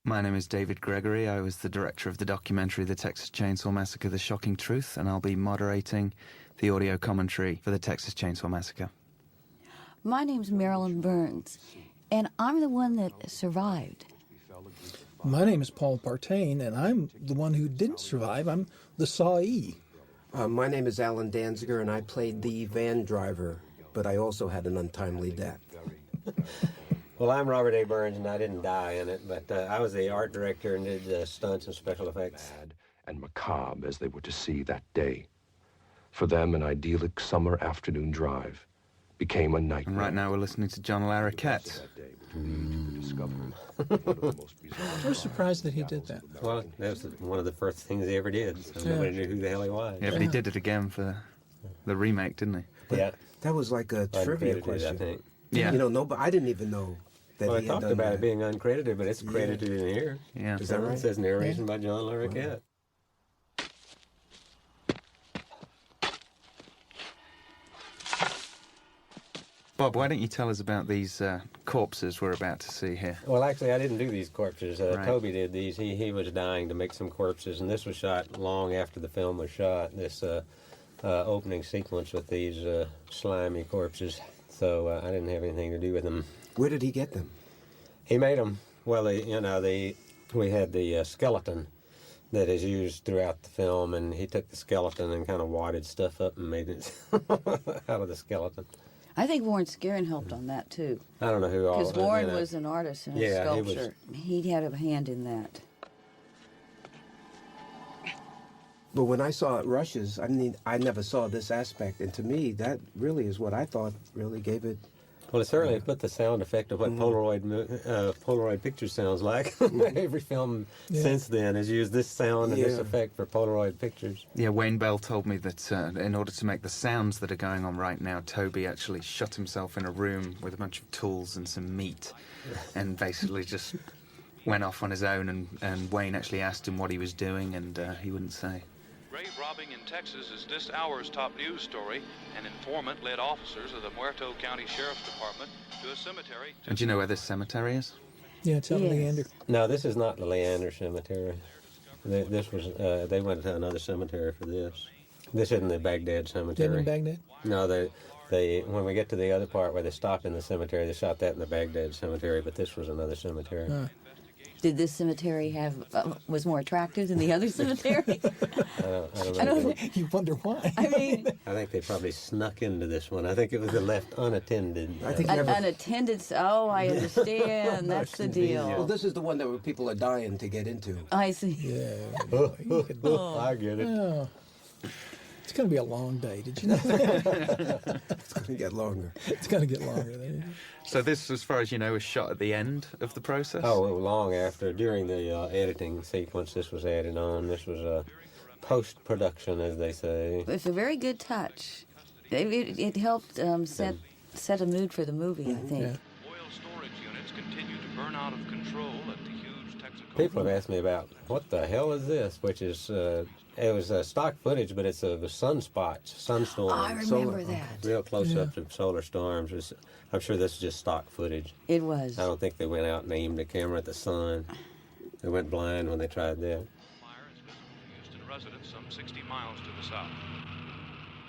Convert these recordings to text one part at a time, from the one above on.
My name is David Gregory. I was the director of the documentary The Texas Chainsaw Massacre: The Shocking Truth, and I'll be moderating the audio commentary for the Texas Chainsaw Massacre. My name's Marilyn Burns, and I'm the one that survived. My name is Paul Partain, and I'm the one who didn't survive. I'm the sawee. My name is Alan Danziger, and I played the van driver, but I also had an untimely death. Well, I'm Robert A. Burns, and I didn't die in it, but I was the art director and did stunts and special effects. Bad and macabre as they were to see that day. For them, an idyllic summer afternoon drive became a nightmare. And right now we're listening to John Larroquette. I was surprised that he did that. Well, that was one of the first things he ever did, so nobody knew who the hell he was. Yeah, but he did it again for the remake, didn't he? Yeah. That was like a trivia Uncredited, question. I think. Yeah. You know, I didn't even know that Well, I he had talked done about that. it being uncredited, but it's credited in here. Yeah. Is that right? It says narration by John Larroquette. Bob, why don't you tell us about these corpses we're about to see here? Well, actually, I didn't do these corpses. Right. Toby did these. He was dying to make some corpses, and this was shot long after the film was shot, this opening sequence with these slimy corpses. So I didn't have anything to do with them. Where did he get them? He made them. Well, we had the skeleton that is used throughout the film, and he took the skeleton and kind of wadded stuff up and made it out of the skeleton. I think Warren Scarron helped on that, too. I don't know who all. Because Warren was an artist and a Yeah, he was. sculptor. He had a hand in that. But when I saw it rushes, I mean, I never saw this aspect, and to me, that really is what I thought really gave it. Well, it certainly put the sound effect of what Polaroid picture sounds like. Every film since then has used this sound and this effect for Polaroid pictures. Yeah, Wayne Bell told me that in order to make the sounds that are going on right now, Toby actually shut himself in a room with a bunch of tools and some meat and basically just went off on his own, and Wayne actually asked him what he was doing, and he wouldn't say. Grave robbing in Texas is this hour's top news story. An informant led officers of the Muerto County Sheriff's Department to a cemetery. And do you know where this cemetery is? Yeah, it's out of Leander. No, this is not the Leander Cemetery. This was they went to another cemetery for this. This isn't the Baghdad Cemetery. Is that in Baghdad? No, they when we get to the other part where they stop in the cemetery, they shot that in the Baghdad Cemetery, but this was another cemetery. Did this cemetery was more attractive than the other cemetery? I don't know. You wonder why. I mean, I think they probably snuck into this one. I think it was left unattended. I think unattended. Oh, I understand. That's the Well, deal. this is the one that where people are dying to get into. I see. Yeah. I get it. Oh. It's going to be a long day. Did you know that? It's going to get longer. It's going to get longer. So this, as far as you know, was shot at the end of the process? Oh, well, long after. During the editing sequence, this was added on. This was post-production, as they say. It's a very good touch. It helped set a mood for the movie, I think. Yeah. Oil storage units continue to burn out of control at the huge Texaco. People have asked me about, what the hell is this? Which is, it was stock footage, but it's of sunspots, sunstorms. I remember that. Real close-ups of solar storms. I'm sure this is just stock footage. It was. I don't think they went out and aimed a camera at the sun. They went blind when they tried that. Fire is visible to Houston residents some 60 miles to the south.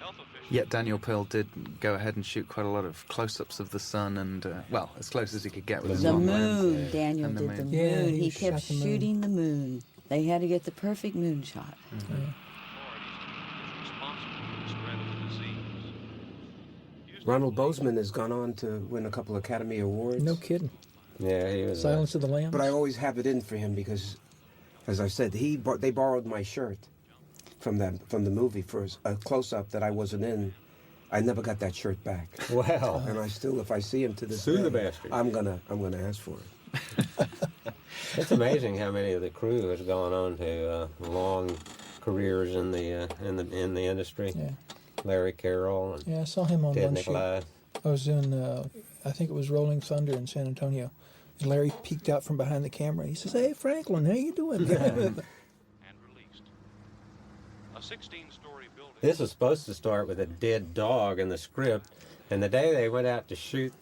Health officials. Yet Daniel Pearl did go ahead and shoot quite a lot of close-ups of the sun and, well, as close as he could get with his The long lens. moon. Daniel And the did the moon. moon. Yeah, he he kept shot the moon. shooting the moon. They had to get the perfect moon shot. Authorities is responsible for the spread of the disease. Ronald Bozeman has gone on to win a couple Academy Awards. No kidding. Yeah, he was. Silence of the Lambs. But I always have it in for him because, as I said, they borrowed my shirt from the movie for a close-up that I wasn't in. I never got that shirt back. Wow. And I still, if I see him to this Sue day, the bastard. I'm gonna ask for it. It's amazing how many of the crew has gone on to long careers in the industry. Yeah. Larry Carroll and Yeah, I saw him on Ted one shoot. Nicolai. I was in, I think it was Rolling Thunder in San Antonio. And Larry peeked out from behind the camera. He says, "Hey, Franklin, how you doing?" And released. A 16-story building. This was supposed to start with a dead dog in the script, and the day they went out to shoot,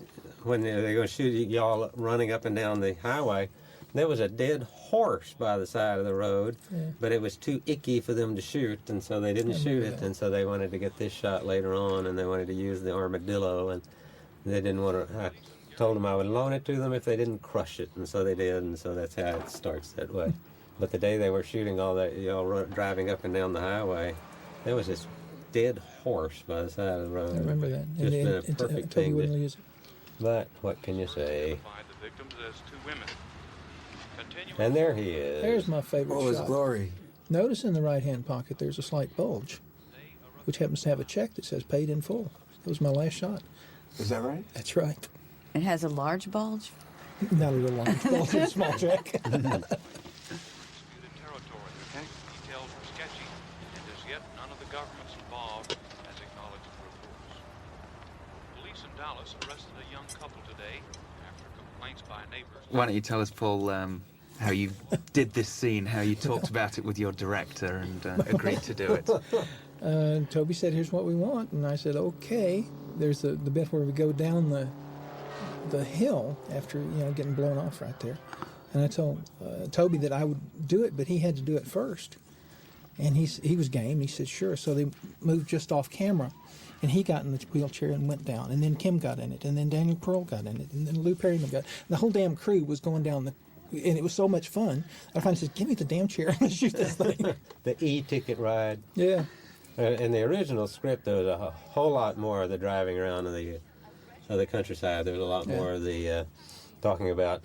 when they were going to shoot y'all running up and down the highway, there was a dead horse by the side of the road, but it was too icky for them to shoot, and so they didn't shoot it, and so they wanted to get this shot later on, and they wanted to use the armadillo, and they didn't want to. I told them I would loan it to them if they didn't crush it, and so they did, and so that's how it starts that way. But the day they were shooting all that, driving up and down the highway, there was this dead horse by the side of the road. I remember that. Just been a perfect Toby thing. wouldn't use it. But what can you say? The victims as two women. And there he is. There's my favorite All his shot. glory. Notice in the right-hand pocket there's a slight bulge, which happens to have a check that says paid in full. That was my last shot. Is that right? That's right. It has a large bulge. Not a real large bulge, it's a small check. Disputed territory. Details were sketchy, and as yet none of the governments involved has acknowledged the reports. Police in Dallas arrested a young couple today after complaints by neighbors. Why don't you tell us, Paul, how you did this scene, how you talked about it with your director and agreed to do it? Toby said, "Here's what we want," and I said, "Okay." There's the bit where we go down the hill after getting blown off right there, and I told Toby that I would do it, but he had to do it first, and he was game. He said sure. So they moved just off camera, and he got in the wheelchair and went down, and then Kim got in it, and then Daniel Pearl got in it, and then Lou Perryman got. The whole damn crew was going down and it was so much fun. I finally said, "Give me the damn chair. Let's shoot this thing." The e-ticket ride. Yeah. In the original script, there was a whole lot more of the driving around of the countryside. There was a lot more of the talking about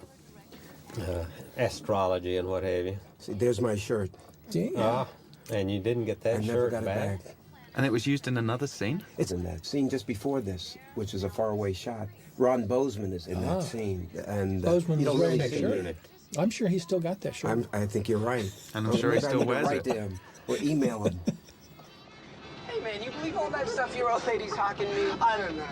astrology and what have you. See, there's my shirt. Yeah. And you didn't get that I never shirt got back. it back. And it was used in another scene? It's in that scene just before this, which is a faraway shot. Ron Bozeman is in that scene, and Bozeman you was don't wearing really that see shirt. it. I'm sure he's still got that shirt. I think you're right. And I'm sure he Maybe I still need to wears write it. to him or email him. Hey man, you believe all that stuff your old lady's hawking me? I don't know.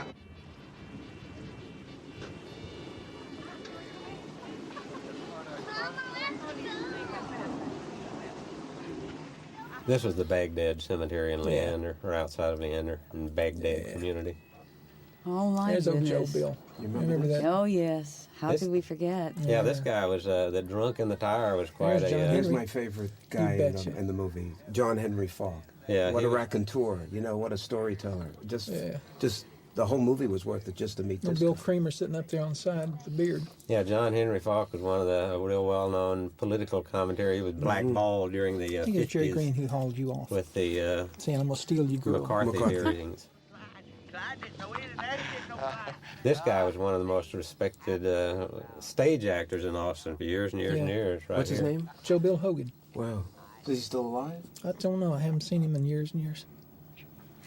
This was the Baghdad Cemetery in Leander, or outside of Leander, in the Baghdad community. Oh my There's old goodness. Joe Bill. You Remember that? Oh yes. How This- could we forget? Yeah, this guy was the drunk in the tire was quite There's John a. He's Henry. my favorite guy You betcha. in the movie, John Henry Falk. Yeah, what he a was- raconteur! What a storyteller! Just Yeah. the whole movie was worth it just to meet And this Bill guy. Creamer sitting up there on the side with the beard. Yeah, John Henry Falk was one of the real well-known political commentary. He was blackballed during the I think it was Jerry 50s Green who hauled you off. with the Saying, "I'm gonna steal you, girl." McCarthy hearings. This guy was one of the most respected stage actors in Austin for years and years and Yeah. years. Right What's his here. name? Joe Bill Hogan. Wow. Is he still alive? I don't know. I haven't seen him in years and years.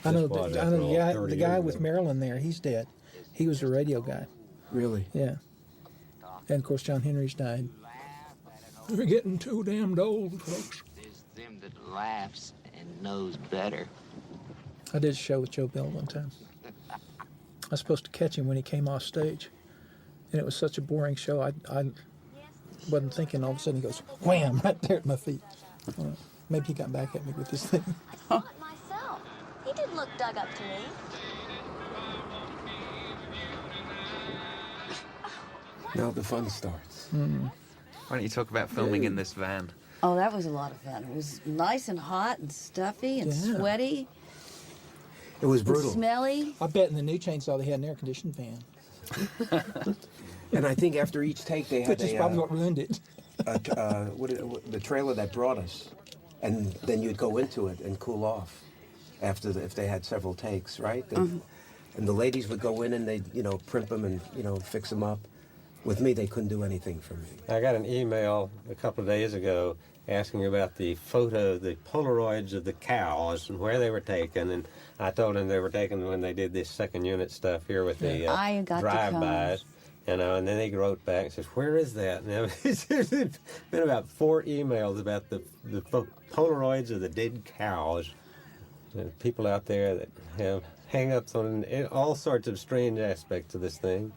I This know. was I after know all the 30 guy years with ago. Marilyn there. He's dead. He was the radio guy. Really? Yeah. And of course, John Henry's died. We're getting too damned old, folks. There's them that laughs and knows better. I did a show with Joe Bill one time. I was supposed to catch him when he came off stage, and it was such a boring show. I wasn't thinking. All of a sudden, he goes wham right there at my feet. Maybe he got back at me with this thing. I saw it myself. He did look dug up to me. Now the fun starts. Why don't you talk about filming in this van? Oh, that was a lot of fun. It was nice and hot and stuffy and Yeah. sweaty It was and brutal. smelly. I bet in the new chainsaw they had an air-conditioned van, And I think after each take they had which is probably what ruined it. the trailer that brought us, and then you'd go into it and cool off after if they had several takes, right? And the ladies would go in and they'd primp them and fix them up. With me, they couldn't do anything for me. I got an email a couple of days ago asking about the Polaroids of the cows and where they were taken, and I told them they were taken when they did this second unit stuff here with the I got the drive-bys. cows. And then they wrote back and says, "Where is that?" And it's been about 4 emails about the Polaroids of the dead cows. There are people out there that have hang-ups on all sorts of strange aspects of this thing.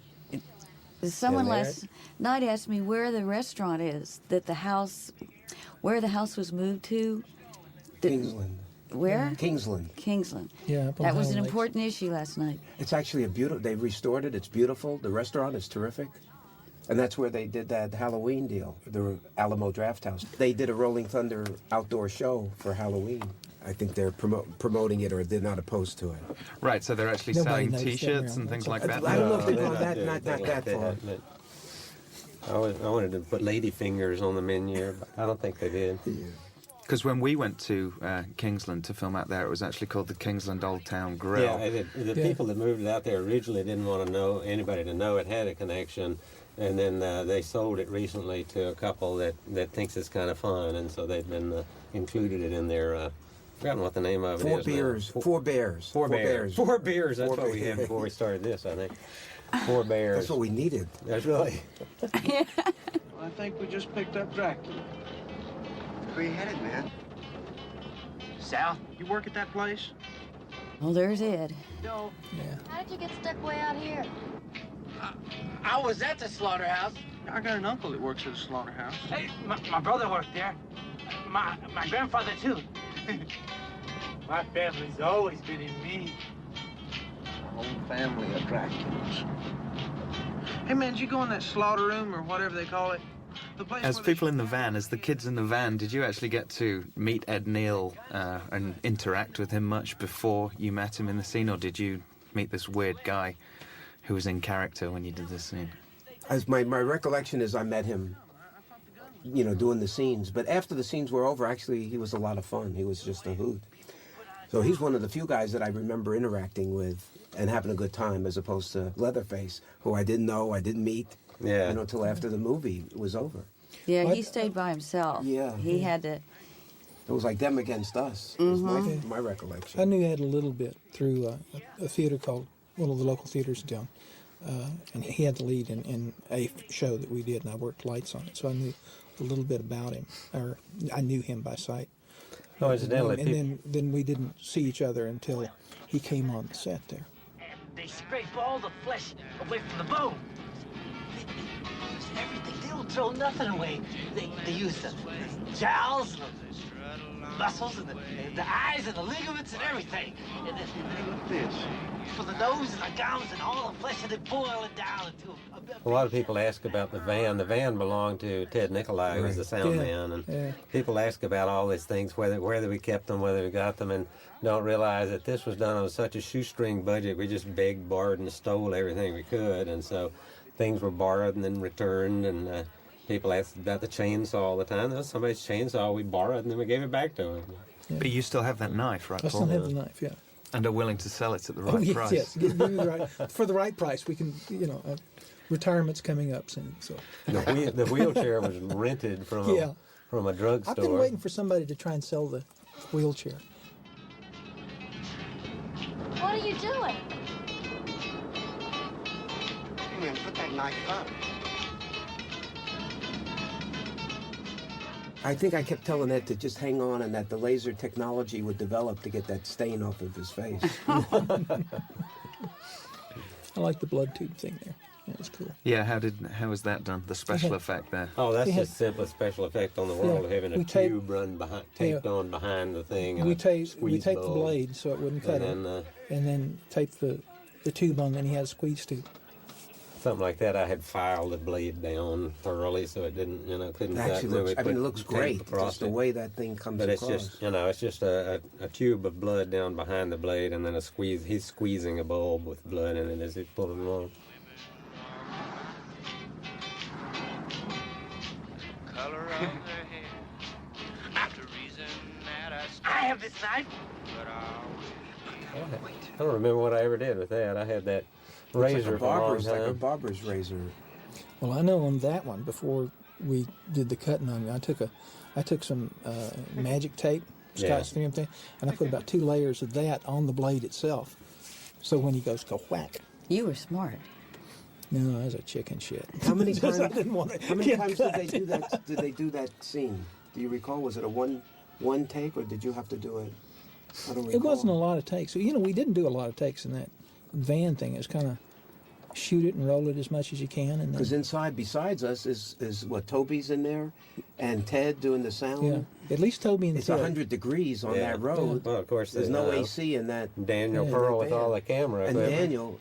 Someone there? last night asked me where the restaurant is where the house was moved to. Kingsland. Where? Kingsland. Kingsland. Yeah, up on That was an Highland Lakes. important issue last night. It's actually a beautiful. They restored it. It's beautiful. The restaurant is terrific. And that's where they did that Halloween deal, the Alamo Draft House. They did a Rolling Thunder outdoor show for Halloween. I think they're promoting it, or they're not opposed to it. Right, so they're actually Nobody selling knows that T-shirts around. and things That's like that. I don't know if No, they're they're going not doing not anything that far. but I wanted to put lady fingers on the menu, but I don't think they did. Because when we went to Kingsland to film out there, it was actually called the Kingsland Old Town Grill. Yeah, the people that moved it out there originally didn't want to know anybody to know it had a connection, and then they sold it recently to a couple that thinks it's kind of fun, and so they've been included it in their. Forgotten what the name of it is. Four Bears. Four beers. That's what we had before we started this, I think. 4 bears. That's what we needed. That's right. I think we just picked up Dracula. Where you headed, man? South, you work at that place? Well, there's Ed. No. Yeah. How did you get stuck way out here? I was at the slaughterhouse. I got an uncle that works at the slaughterhouse. Hey, my brother worked there. My grandfather, too. My family's always been in me. A whole family of Draculas. Hey, man, did you go in that slaughter room or whatever they call it? The place As where people in the van, as the kids in the van, did you actually get to meet Ed Neal and interact with him much before you met him in the scene, or did you meet this weird guy who was in character when you did this scene? As my recollection is, I met him, doing the scenes. But after the scenes were over, actually, he was a lot of fun. He was just a hoot. So he's one of the few guys that I remember interacting with and having a good time, as opposed to Leatherface, who I didn't know, I didn't meet, until after the movie was over. Yeah, he stayed by himself. Yeah. He had to. It was like them against us, is my recollection. I knew Ed a little bit through a theater called, one of the local theaters in town. And he had the lead in a show that we did, and I worked lights on it. So I knew a little bit about him, or I knew him by sight. Oh, incidentally, and then we didn't see each other until he came on the set there. And they scrape all the flesh away from the bone. Everything. They don't throw nothing away. They use the jowls, the muscles, and the eyes, and the ligaments, and everything. And then this. For the nose and the gums and all the flesh, and they boil it down into a lot of people ask about the van. The van belonged to Ted Nicolai, who was the sound man, and people ask about all these things, whether we kept them, whether we got them, and don't realize that this was done on such a shoestring budget. We just begged, borrowed, and stole everything we could, and so things were borrowed and then returned, and people asked about the chainsaw all the time. That was somebody's chainsaw we borrowed, and then we gave it back to them. Yeah. But you still have that knife, right, I Paul? still have the knife, yeah. And are willing to sell it at the right price. Yes. Give me the right, for the right price. We can, retirement's coming up soon. So the wheelchair was rented from a drugstore. I've been waiting for somebody to try and sell the wheelchair. What are you doing? Hey, man, put that knife up. I think I kept telling Ed to just hang on, and that the laser technology would develop to get that stain off of his face. I like the blood tube thing there. That was cool. Yeah, how was that done? The special effect there. Oh, that's the simplest special effect on the world, having a tube run taped on behind the thing. And we taped the bulb. blade so it wouldn't cut him, and then taped the tube on, and he had a squeeze tube. Something like that. I had filed the blade down thoroughly so it didn't, couldn't cut. Actually, it looks great. Just the way that thing comes across. But it's just a tube of blood down behind the blade, and then a squeeze. He's squeezing a bulb with blood in it as he's pulling along. I have this knife. I don't remember what I ever did with that. I had that razor for a long time. Like a barber's razor. Well, I know on that one, before we did the cutting on it, I took some magic tape, Scotch film thing, and I put about 2 layers of that on the blade itself. So when he goes go whack. You were smart. No, that was a chicken shit. How many times? I didn't want to how many times did they do that? Did they do that scene? Do you recall? Was it a one take, or did you have to do it? I don't recall. It wasn't a lot of takes. So, we didn't do a lot of takes in that van thing. It's kind of shoot it and roll it as much as you can. And because inside, besides us, is what, Toby's in there, and Ted doing the sound. Yeah, at least Toby and it's Ted. 100 degrees on that road. Well, of course, there's no AC in that. Daniel Pearl with all the camera and equipment. Daniel,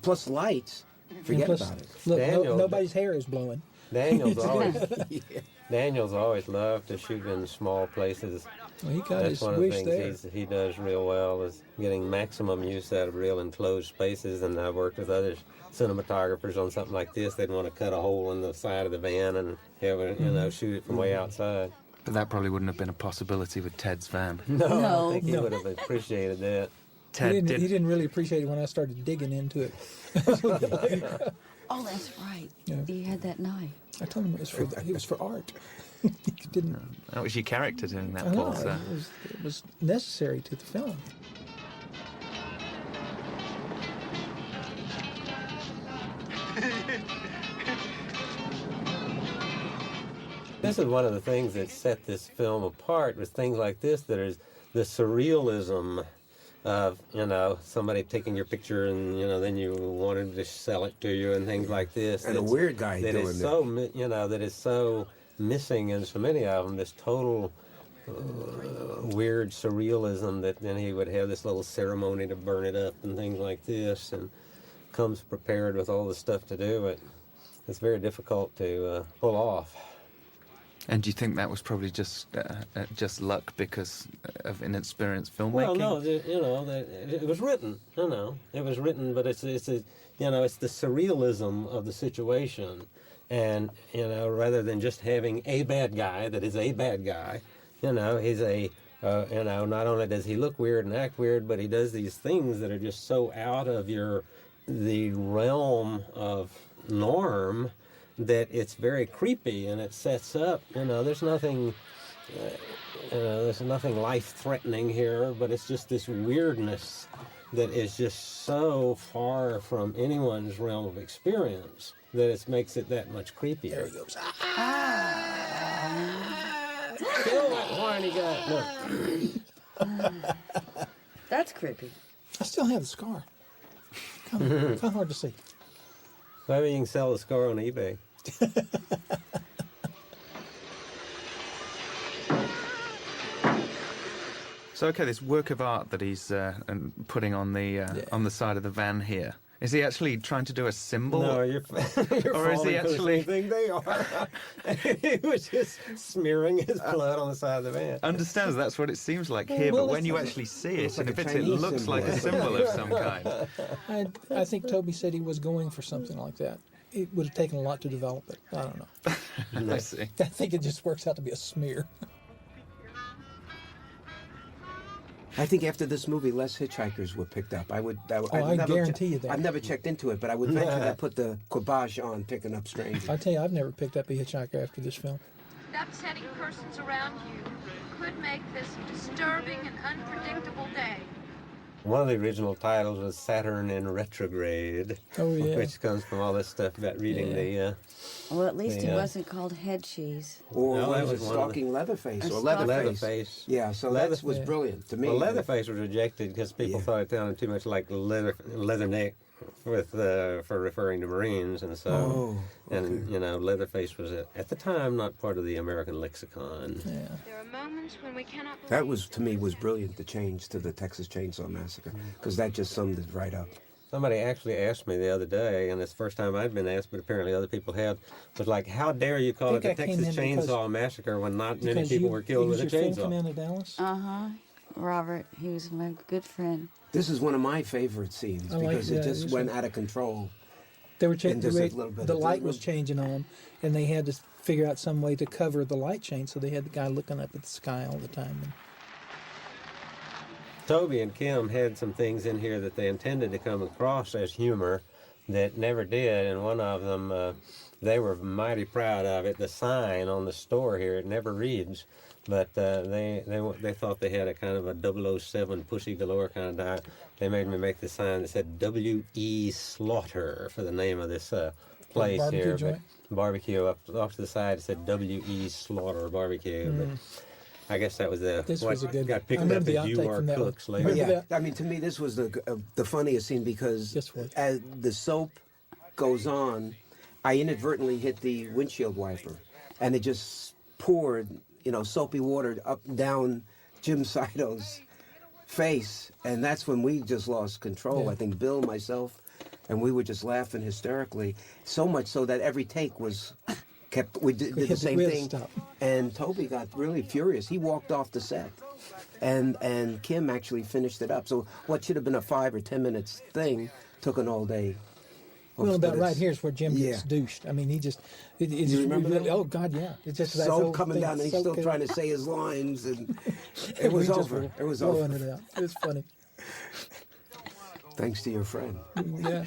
plus lights. Forget plus, about it. Look, Daniel- nobody's hair is blowing. Daniel's always loved to shoot in small places. Well, he got That's his one of the wish things there. he does real well, is getting maximum use out of real enclosed spaces. And I've worked with other cinematographers on something like this. They'd want to cut a hole in the side of the van and have it, shoot it from way outside. But that probably wouldn't have been a possibility with Ted's van. No, I No. don't think he would have appreciated that. Ted He didn't really appreciate it when I started digging into it. Oh, that's right. Yeah. You had that knife. I told him it was for art. He didn't. That was your character doing that, I know, Paul. So. it was necessary to the film. This is one of the things that set this film apart, was things like this, that is the surrealism of, somebody taking your picture and, then you wanted to sell it to you and things like this. And a weird guy that doing is it. so, that is so missing in so many of them, this total weird surrealism, that then he would have this little ceremony to burn it up and things like this, and comes prepared with all the stuff to do it. It's very difficult to pull off. And do you think that was probably just luck because of inexperienced filmmaking? Well, no, it was written. It was written, but it's the surrealism of the situation, and rather than just having a bad guy that is a bad guy, he's a not only does he look weird and act weird, but he does these things that are just so out of the realm of norm, that it's very creepy, and it sets up, there's nothing life-threatening here, but it's just this weirdness that is just so far from anyone's realm of experience that it makes it that much creepier. There he goes. Kill that whiny guy. Look. That's creepy. I still have the scar. Kind of hard to see. Maybe you can sell the scar on eBay. So, okay, this work of art that he's putting on the side of the van here. Is he actually trying to do a symbol? No, you're or is he falling for the actually? same thing they are. He was just smearing his blood on the side of the van. Understands that's what it seems like here, Well, but when you actually see it, looks like in a a bit, it Chinese looks symbol. like a symbol of some kind. I think Toby said he was going for something like that. It would have taken a lot to develop it. I don't know. I see. I think it just works out to be a smear. I think after this movie, less hitchhikers were picked up. I guarantee you that. I've never checked into it, but I would venture to put the quibbage on picking up strangers. I tell you, I've never picked up a hitchhiker after this film. Upsetting persons around you could make this disturbing and unpredictable day. One of the original titles was Saturn in Retrograde, Oh, yeah. which comes from all this stuff about reading the... Well, at least he Yeah. wasn't called Head Cheese. Or No, was that it was one of Stalking Leatherface Or or Stalking- Leatherface. Yeah, so Leather- that was yeah. brilliant to me. Well, Leatherface was rejected because people thought it sounded too much like Leatherneck for referring to Marines, and so and Leatherface was at the time not part of the American lexicon. Yeah. There are moments when we cannot believe That was, to me, was brilliant, the change to the Texas Chainsaw Massacre, because that just summed it right up. Somebody actually asked me the other day, and it's the first time I'd been asked, but apparently other people have, was like, how dare you call I it the think I came Texas in because- Chainsaw Massacre when not many Because people were killed with a your friend come chainsaw? down to Dallas? Uh-huh. Robert, he was my good friend. This is one of my favorite scenes I like because it that. just This went one. out of control. They were And changing just a little bit the of light the- was changing on them, and they had to figure out some way to cover the light change, so they had the guy looking up at the sky all the time. Toby and Kim had some things in here that they intended to come across as humor that never did, and one of them, they were mighty proud of it. The sign on the store here, it never reads, but they thought they had a kind of a 007 Pussy Galore kind of diet. They made me make the sign that said W.E. Slaughter for the name of this place Barbecue here. joint? But barbecue off to the side, it said W.E. Slaughter Barbecue. But I guess that was This what was a good- got I picked up remember the as you outtake are from that one. cooks later. Remember Yeah, that? I mean, to me, this was the funniest scene because This was. as the soap goes on, I inadvertently hit the windshield wiper, and it just poured, soapy water up and down Jim Saito's face, and that's when we just lost control. Yeah. I think Bill, myself, and we were just laughing hysterically, so much so that every take was kept. We did the same thing, stop. and Toby got really furious. He walked off the set, and Kim actually finished it up. So what should have been a 5 or 10 minutes thing took an all day. Well, about But right it's- here is where Jim gets douched. I mean, he just. It's You remember really, that? oh God, yeah. It's just that So whole coming thing, down, and he's so still good. trying to say his lines, and it was We just over. were It was blowing over. it out. It was funny. Thanks to your friend. Yeah.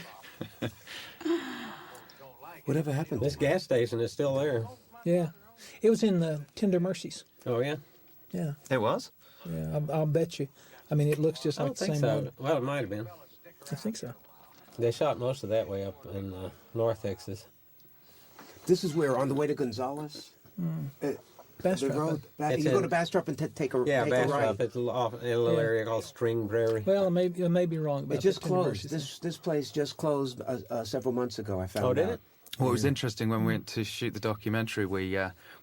Whatever happened? This gas station is still there. Yeah. It was in the Tender Mercies. Oh, yeah? Yeah. It was? Yeah, I'll bet you. I mean, it looks just I like don't the think same so. one. Well, it might have been. I think so. They shot most of that way up in North Texas. This is where, on the way to Gonzales? Bastrop. The road, It's you go in- to Bastrop and take a Yeah, take a right. Bastrop. It's off in a little area called String Prairie. Well, I may be wrong about It just the Tender closed. Mercies. This place just closed several months ago. I found out. Oh, did it? What was interesting when we went to shoot the documentary, we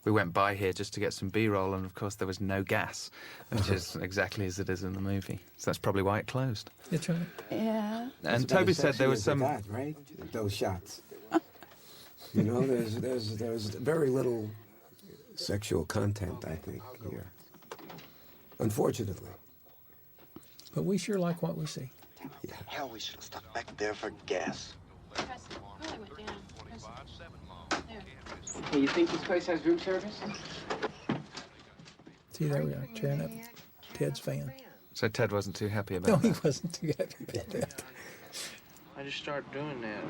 went by here just to get some B-roll, and of course there was no gas, which is exactly as it is in the movie. So that's probably why it closed. That's right. Yeah. That's And about Toby as said there sexy was as they some. got, right? Those shots. You know, there's very little sexual content, I think, here. Unfortunately. But we sure like what we see. Hell, we should have stuck back there for gas. Hey, you think this place has room service? See, there we are, tearing up Ted's fan. So Ted wasn't too happy No, about he that. wasn't too happy about that. I just started doing that.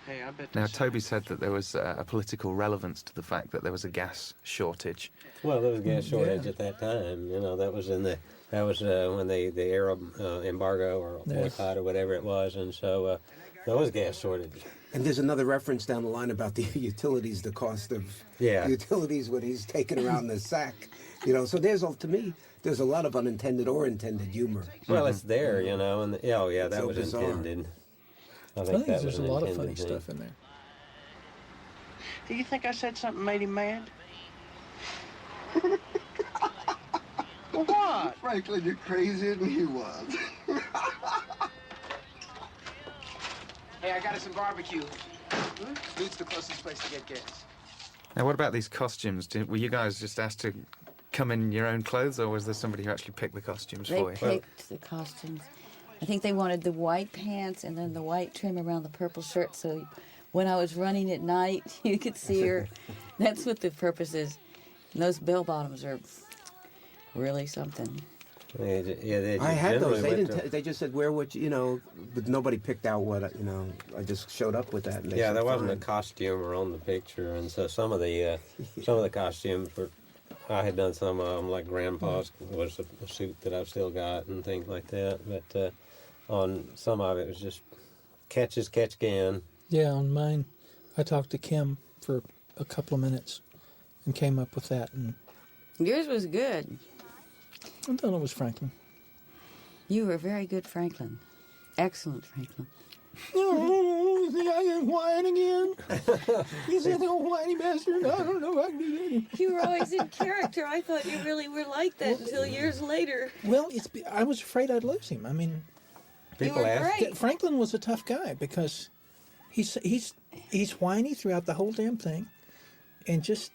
Hey, I bet. Now, this- Toby said that there was a political relevance to the fact that there was a gas shortage. Well, there was a gas shortage Yeah. at that time. You know, that was when the Arab embargo or Yeah. boycott or whatever it was, and so there was a gas shortage. And there's another reference down the line about the utilities, the cost of Yeah. utilities when he's taking around the sack. You know, so to me, there's a lot of unintended or intended humor. Well, it's there, you know, and oh yeah, that So was bizarre. intended. I I think think that there's was a an lot of intended funny thing. stuff in there. Hey, you think I said something made him mad? Well, what? Franklin, you're crazier than he was. Hey, I got us some barbecue. Dude's the closest place to get gas. Now, what about these costumes? Were you guys just asked to come in your own clothes, or was there somebody who actually picked the costumes They for you? picked the costumes. I think they wanted the white pants and then the white trim around the purple shirt, so when I was running at night, you could see her. That's what the purpose is. And those bell bottoms are really something. They I had those. generally They went didn't. They just said wear what you know, but nobody picked out what you know. I just showed up with that. And they Yeah, said, there wasn't a "Fine." costumer on the picture, and so some of the costumes were. I had done some of them, like Grandpa's was a suit that I've still got and things like that. But on some of it was just catch as catch can. Yeah, on mine, I talked to Kim for a couple of minutes and came up with that. And Yours was good. I thought it was Franklin. You were very good, Franklin. Excellent, Franklin. Oh, you think I can whine again? You said the old whiny bastard. I don't know if I can do that. You were always in character. I thought you really were like that until years later. Well, I was afraid I'd lose him. I mean, People ask. great. Franklin was a tough guy because he's whiny throughout the whole damn thing, and just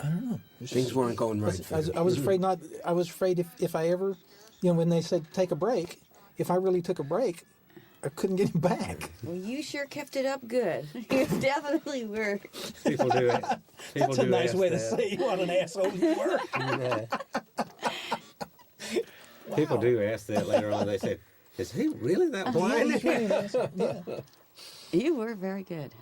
I don't know. Things weren't going right. for him. I was afraid not. I was afraid if I ever, when they said take a break, if I really took a break, I couldn't get him back. Well, you sure kept it up good. You definitely were. People do it. That's a nice way to say what an asshole you were. Yeah. People do ask that later on. They say, "Is he really that Yeah, blind?" he's really an asshole. Yeah. You were very good.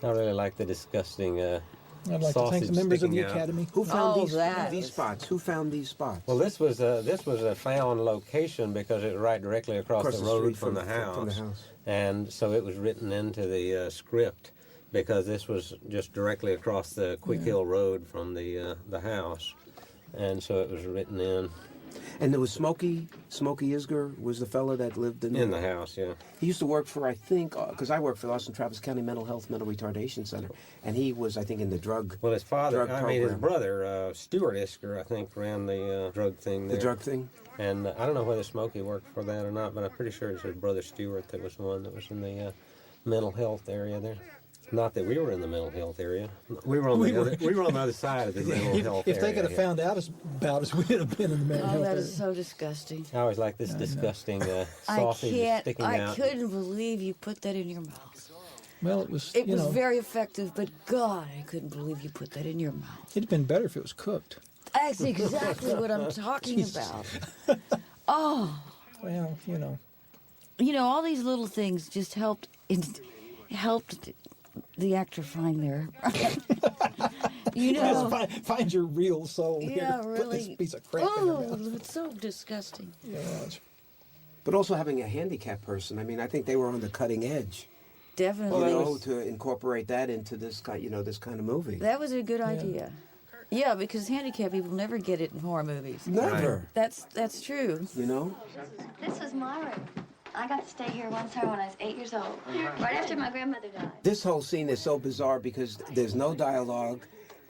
I really like the disgusting I'd like to sausage thank the members of the sticking out. Academy. Who found Oh, these that these was- spots? Who found these spots? Well, this was a found location because it was right directly across the road street from the house. From the house. And so it was written into the script because this was just directly across the Quick Hill Road from the house, and so it was written in. And there was Smokey Isger was the fellow that lived in the house, yeah. He used to work for, I think, because I worked for the Austin Travis County Mental Retardation Center, and he was, I think, in the drug. Well, his father, his program. brother, Stuart Isker, I think, ran the drug thing there. The drug thing? And I don't know whether Smokey worked for that or not, but I'm pretty sure it's his brother Stuart that was the one that was in the mental health area there. Not that we were in the mental health area. We were on the other side of the mental health area. If they could have found out about us, we'd have been in the mental health that area. is so disgusting. I always like this disgusting sausage sticking out. I couldn't believe you put that in your mouth. Well, it was. It was very effective, but God, I couldn't believe you put that in your mouth. It'd been better if it was cooked. That's exactly what I'm talking about. Oh. Well, all these little things just helped the actor find their. Find your real soul. Yeah, here. really. Put this piece of crap in your mouth. It's so disgusting. Yeah. But also having a handicapped person. I mean, I think they were on the cutting edge. Definitely. To incorporate that into this kind, this kind of movie. That was a good idea. Yeah, because handicapped people never get it in horror movies. Never. That's true. This was my room. I got to stay here one summer when I was 8 years old, right after my grandmother died. This whole scene is so bizarre because there's no dialogue.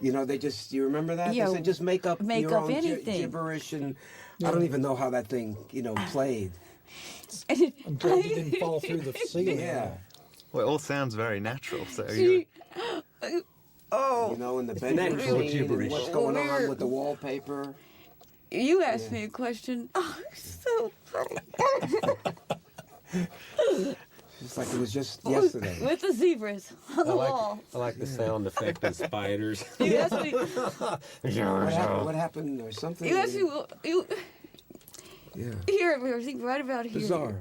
They just, you remember that? Yeah, they said just make up your own anything. gibberish, and I don't even know how that thing, played. I'm glad you didn't fall through the ceiling. Yeah. Well, it all sounds very natural, so Oh. In the bedroom scene, and what's going on with the wallpaper. You asked me a question. Oh, so It's like it was just yesterday. With the zebras on the wall. I like the sound effect of spiders. You asked me. What happened or something? You asked me. Yeah. Here, I think right about here. Bizarre.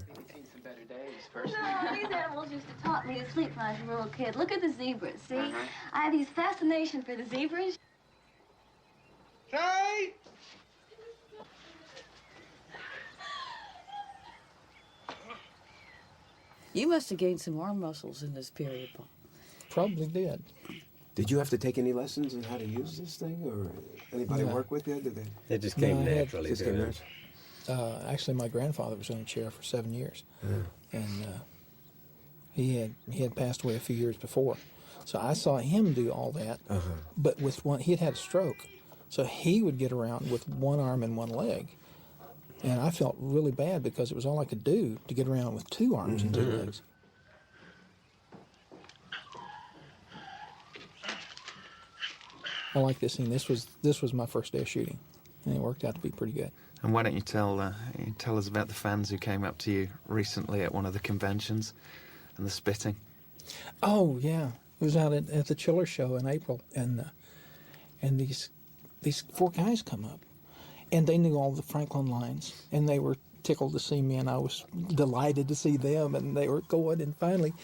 No, these animals used to taught me to sleep when I was a little kid. Look at the zebras, see? I have these fascination for the zebras. Hey! You must have gained some arm muscles in this period, Paul. Probably did. Did you have to take any lessons on how to use this thing, or anybody work with you? Did they? It just came naturally. Actually, my grandfather was in a chair for 7 years, and he had passed away a few years before. So I saw him do all that, but with he had a stroke, so he would get around with one arm and one leg, and I felt really bad because it was all I could do to get around with two arms and two legs. I like this scene. This was my first day of shooting, and it worked out to be pretty good. And why don't you tell us about the fans who came up to you recently at one of the conventions and the spitting? Oh yeah, it was out at the Chiller Show in April, and these four guys come up, and they knew all the Franklin lines, and they were tickled to see me, and I was delighted to see them, and they were going, and finally,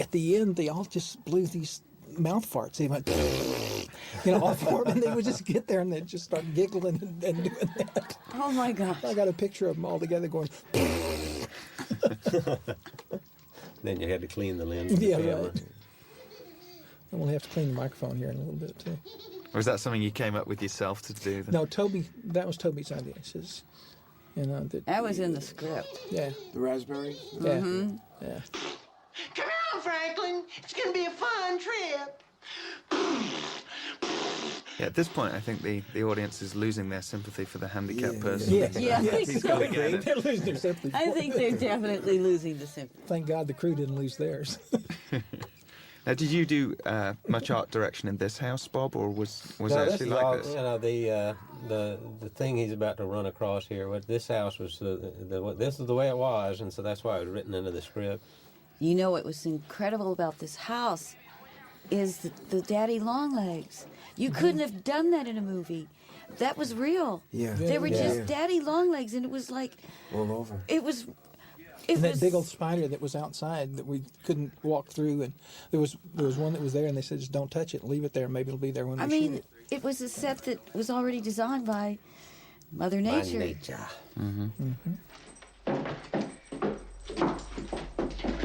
at the end, they all just blew these mouth farts. They went, all four of them, and they would just get there and they'd just start giggling and doing that. Oh my gosh. I got a picture of them all together going. Then you had to clean the lens of the camera. Right. And we'll have to clean the microphone here in a little bit too. Or is that something you came up with yourself to do? No, that was Toby's idea. He says, that was in the script. Yeah. The raspberry? Yeah. Mm-hmm. Yeah. Come on, Franklin. It's going to be a fun trip. Yeah, at this point, I think the audience is losing their sympathy for the handicapped person. Yeah, I think He's so. got to get it. They're losing their sympathy. I think they're definitely losing the sympathy. Thank God the crew didn't lose theirs. Now, did you do much art direction in this house, Bob, or was No, it this actually is like all, this? The thing he's about to run across here. This house was this is the way it was, and so that's why it was written into the script. You know what was incredible about this house is the daddy long legs. You couldn't have done that in a movie. That was real. Yeah. They were just daddy long legs, and it was like all over. It was. And that big old spider that was outside that we couldn't walk through, and there was one that was there, and they said just don't touch it, leave it there, maybe it'll be there when we shoot it. It was a set that was already designed by Mother Nature. By nature.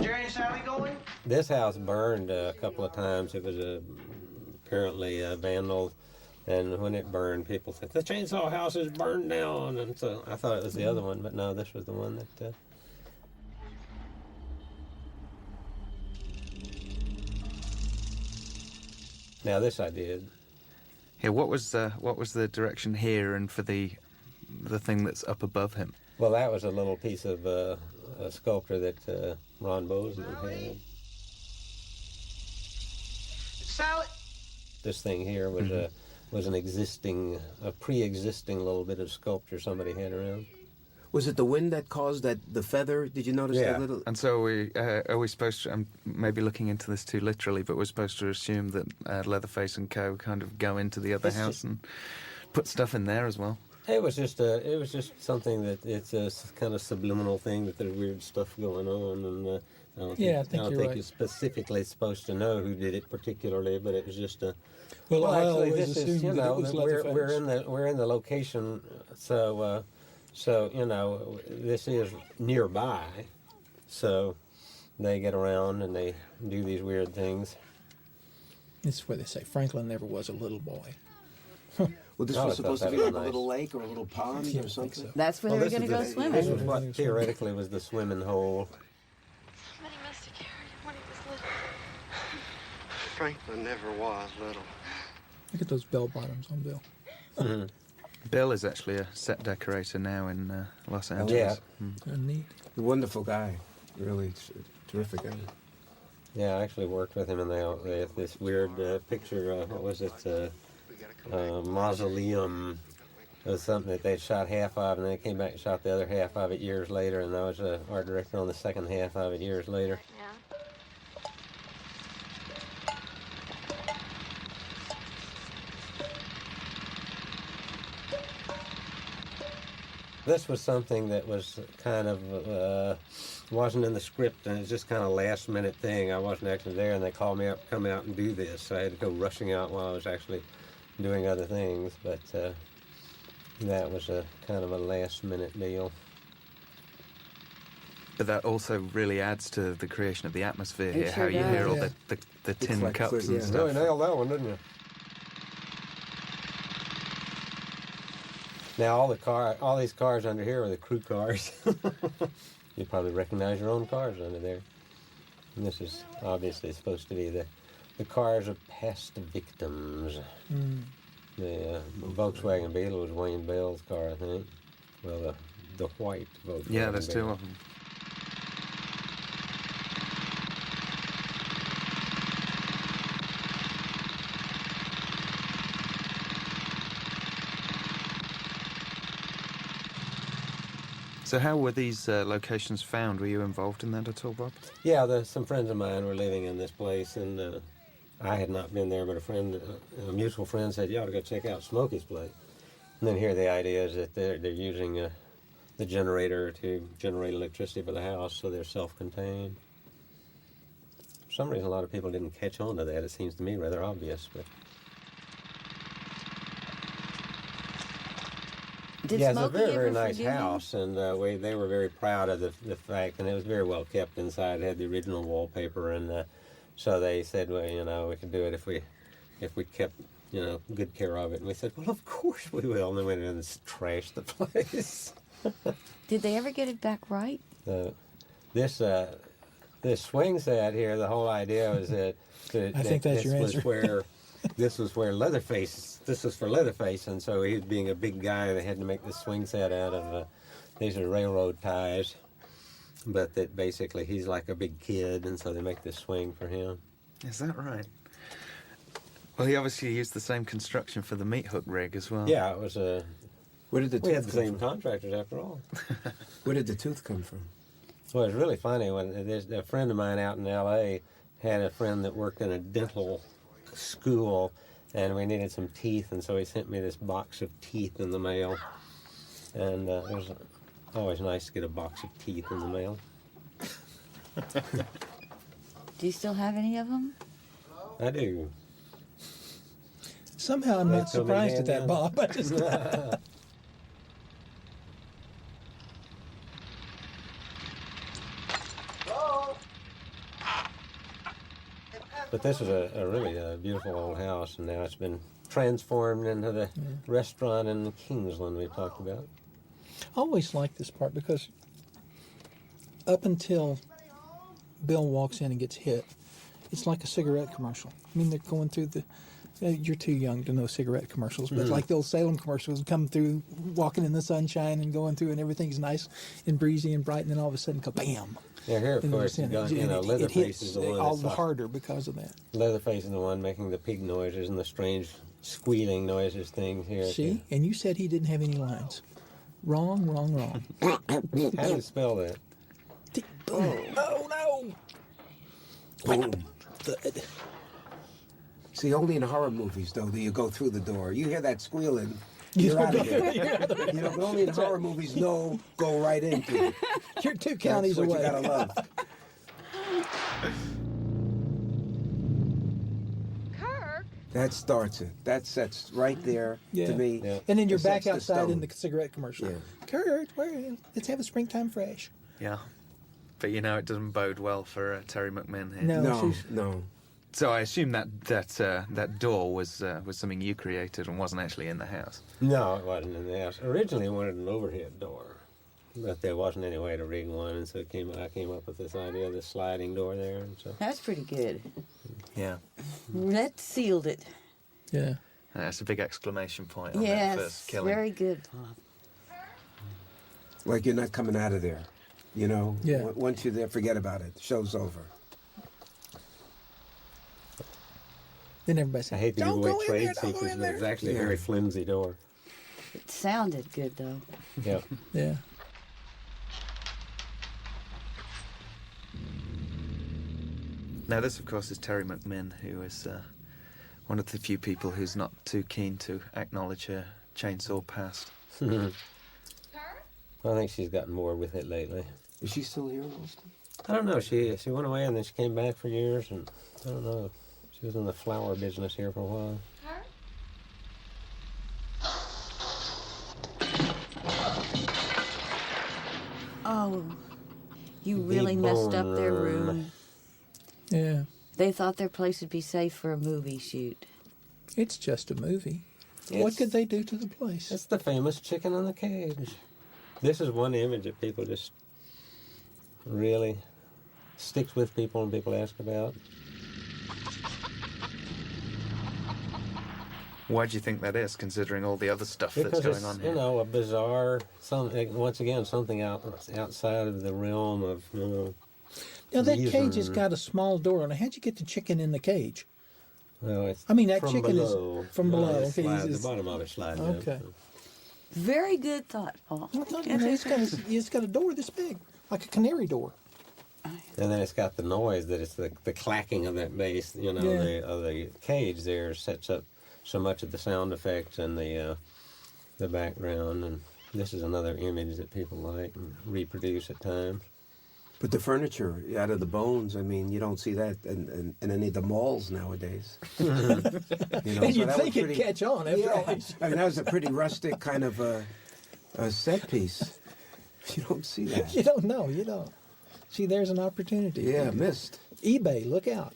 Jerry and Sally going? This house burned a couple of times. It was apparently vandalized And when it burned, people said, the chainsaw house is burned down. And so I thought it was the other one, but no, this was the one that... Now this I did. Yeah, what was the direction here and for the thing that's up above him? Well, that was a little piece of a sculpture that Ron Bozeman had. Salad. This thing here was a pre-existing little bit of sculpture somebody had around. Was it the wind that caused the feather? Did you notice that little? And so are we supposed to, I'm maybe looking into this too literally, but we're supposed to assume that Leatherface and co. kind of go into the other house and put stuff in there as well? It was just something that it's a kind of subliminal thing that there's weird stuff going on, and I don't think right. you're specifically supposed to know who did it particularly, but it was just a. Well, I actually, always this is assumed that it was Leatherface. we're in the location, so this is nearby, so they get around and they do these weird things. This is where they say Franklin never was a little boy. Well, this was supposed to be like a little lake or a little pond or something? So. That's where they were going to go swimming. This was what theoretically was the swimming hole. Somebody must have carried him when he was little. Franklin never was little. Look at those bell bottoms on Bill. Mm-hmm. Bill is actually a set decorator now in Los Angeles. Yeah. Neat. A wonderful guy. Really terrific guy. Yeah, I actually worked with him in this weird picture, what was it, mausoleum. It was something that they'd shot half of, and they came back and shot the other half of it years later, and I was art director on the second half of it years later. Yeah. This was something that was kind of, wasn't in the script, and it's just kind of last minute thing. I wasn't actually there, and they called me up, come out and do this. So I had to go rushing out while I was actually doing other things, but that was a kind of a last minute deal. But that also really adds to the creation of the atmosphere here, sure how you hear all does. the tin like cups clear, and yeah. stuff. Really nailed that one, didn't you? Now all these cars under here are the crew cars. You probably recognize your own cars under there. And this is obviously supposed to be the cars of past victims. The Volkswagen Beetle was Wayne Bell's car, I think. Well, the white Volkswagen. Yeah, there's two Beetle. of them. So how were these locations found? Were you involved in that at all, Bob? Yeah, some friends of mine were living in this place, and I had not been there, but a mutual friend said, you ought to go check out Smokey's place. And then here the idea is that they're using the generator to generate electricity for the house, so they're self-contained. For some reason, a lot of people didn't catch on to that. It seems to me rather obvious, but... Did yeah, it's a Smokey very, ever very nice forgive him? house, and they were very proud of the fact, and it was very well kept inside. It had the original wallpaper, and so they said, well, we could do it if we kept, good care of it. And we said, well, of course we will. And then we went in and trashed the place. Did they ever get it back right? This swing set here, the whole idea was that I think that's your answer. This was where Leatherface. This was for Leatherface, and so he being a big guy, they had to make this swing set out of these are railroad ties, but that basically he's like a big kid, and so they make this swing for him. Is that right? Well, he obviously used the same construction for the meat hook rig as well. Yeah, it was a. Where did the We had tooth the come same from? contractors after all. Where did the tooth come from? Well, it's really funny when there's a friend of mine out in L.A. had a friend that worked in a dental school, and we needed some teeth, and so he sent me this box of teeth in the mail. And it was always nice to get a box of teeth in the mail. Do you still have any of them? I do. Somehow I'm not Throw me a surprised at hand that, down. Bob. I just, But this is a really beautiful old house, and now it's been transformed into the restaurant in Kingsland we talked about. I always like this part because up until Bill walks in and gets hit, it's like a cigarette commercial. I mean, they're going through the... you're too young to know cigarette commercials, but like the old Salem commercials, come through, walking in the sunshine and going through, and everything's nice and breezy and bright, and then all of a sudden, go bam! Yeah, here, of And course, it Leatherface is hits the one all that's the harder because of that. Leatherface is the one making the pig noises and the strange squealing noises thing here. See? And you said he didn't have any lines. Wrong, wrong, wrong. How do you spell that? Oh, no! Boom. See, only in horror movies, though, do you go through the door. You hear that squealing, you're out of there. You know, but only in horror movies, no, go right into it. You're 2 counties That's what away. you gotta love. Kirk? That starts it. That sets right there to me. Yeah. And then you're It back sets the outside in stone. the cigarette commercial. Yeah. Kurt, where are you? Let's have a springtime fresh. Yeah. But you know, it doesn't bode well for Terry McMinn here. No. So I assume that door was something you created and wasn't actually in the house. No, it wasn't in the house. Originally, I wanted an overhead door, but there wasn't any way to rig one, and so I came up with this idea of this sliding door there. And so That's pretty good. Yeah. That sealed it. Yeah. That's a big exclamation point on that Yes, first killing. very good, Bob. Like you're not coming out of there. You know? Yeah. Once you're there, forget about it. Show's over. Then everybody said, I hate to give "Don't away go in trade there, don't go secrets, in but it's there." actually a Yeah. very flimsy door. It sounded good, though. Yeah. Yeah. Now this, of course, is Terry McMinn, who is one of the few people who's not too keen to acknowledge her chainsaw past. I think she's gotten more with it lately. Is she still here in Austin? I don't know. She went away and then she came back for years, and I don't know. She was in the flower business here for a while. Oh, you really messed up their room. Yeah. They thought their place would be safe for a movie shoot. It's just a movie. What It's- could they do to the place? It's the famous chicken in the cage. This is one image that people just really sticks with people and people ask about. Why do you think that is, considering all the other stuff Because that's it's, going on you here? know, a bizarre, once again, something outside of the realm of, Now that cage has reason. got a small door on it. How'd you get the chicken in the cage? Well, it's I mean, that from chicken below. is from below. It Okay, slides- it's- the bottom of it slides Okay. up. Very good thought, Paul. It's got a door this big, like a canary door. And then it's got the noise that it's the clacking of that bass, Yeah. of the cage there sets up so much of the sound effects and the background. And this is another image that people like and reproduce at times. But the furniture out of the bones, I mean, you don't see that in any of the malls nowadays. You know, And you'd that was think it'd catch on after all Yeah. these- I mean, that was a pretty rustic kind of a set piece. You don't see that. You don't know. You don't. See, there's an opportunity. Yeah, missed. eBay, look out.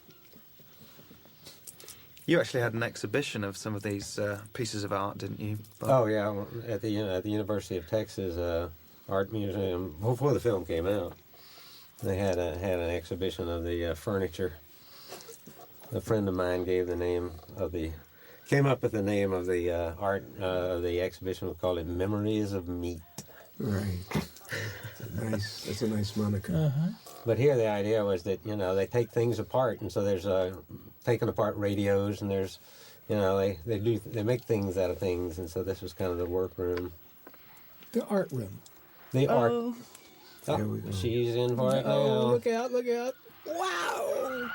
You actually had an exhibition of some of these pieces of art, didn't you? Bob? Oh yeah, at the University of Texas Art Museum before the film came out, they had an exhibition of the furniture. A friend of mine came up with the name of the art of the exhibition. We called it "Memories of Meat." Right. Nice. That's a nice moniker. Uh-huh. But here the idea was that they take things apart, and so there's taking apart radios, and there's they make things out of things, and so this was kind of the workroom. The art room. The art. Oh, There we go. She's in for it now. Oh, look out, look out. Wow.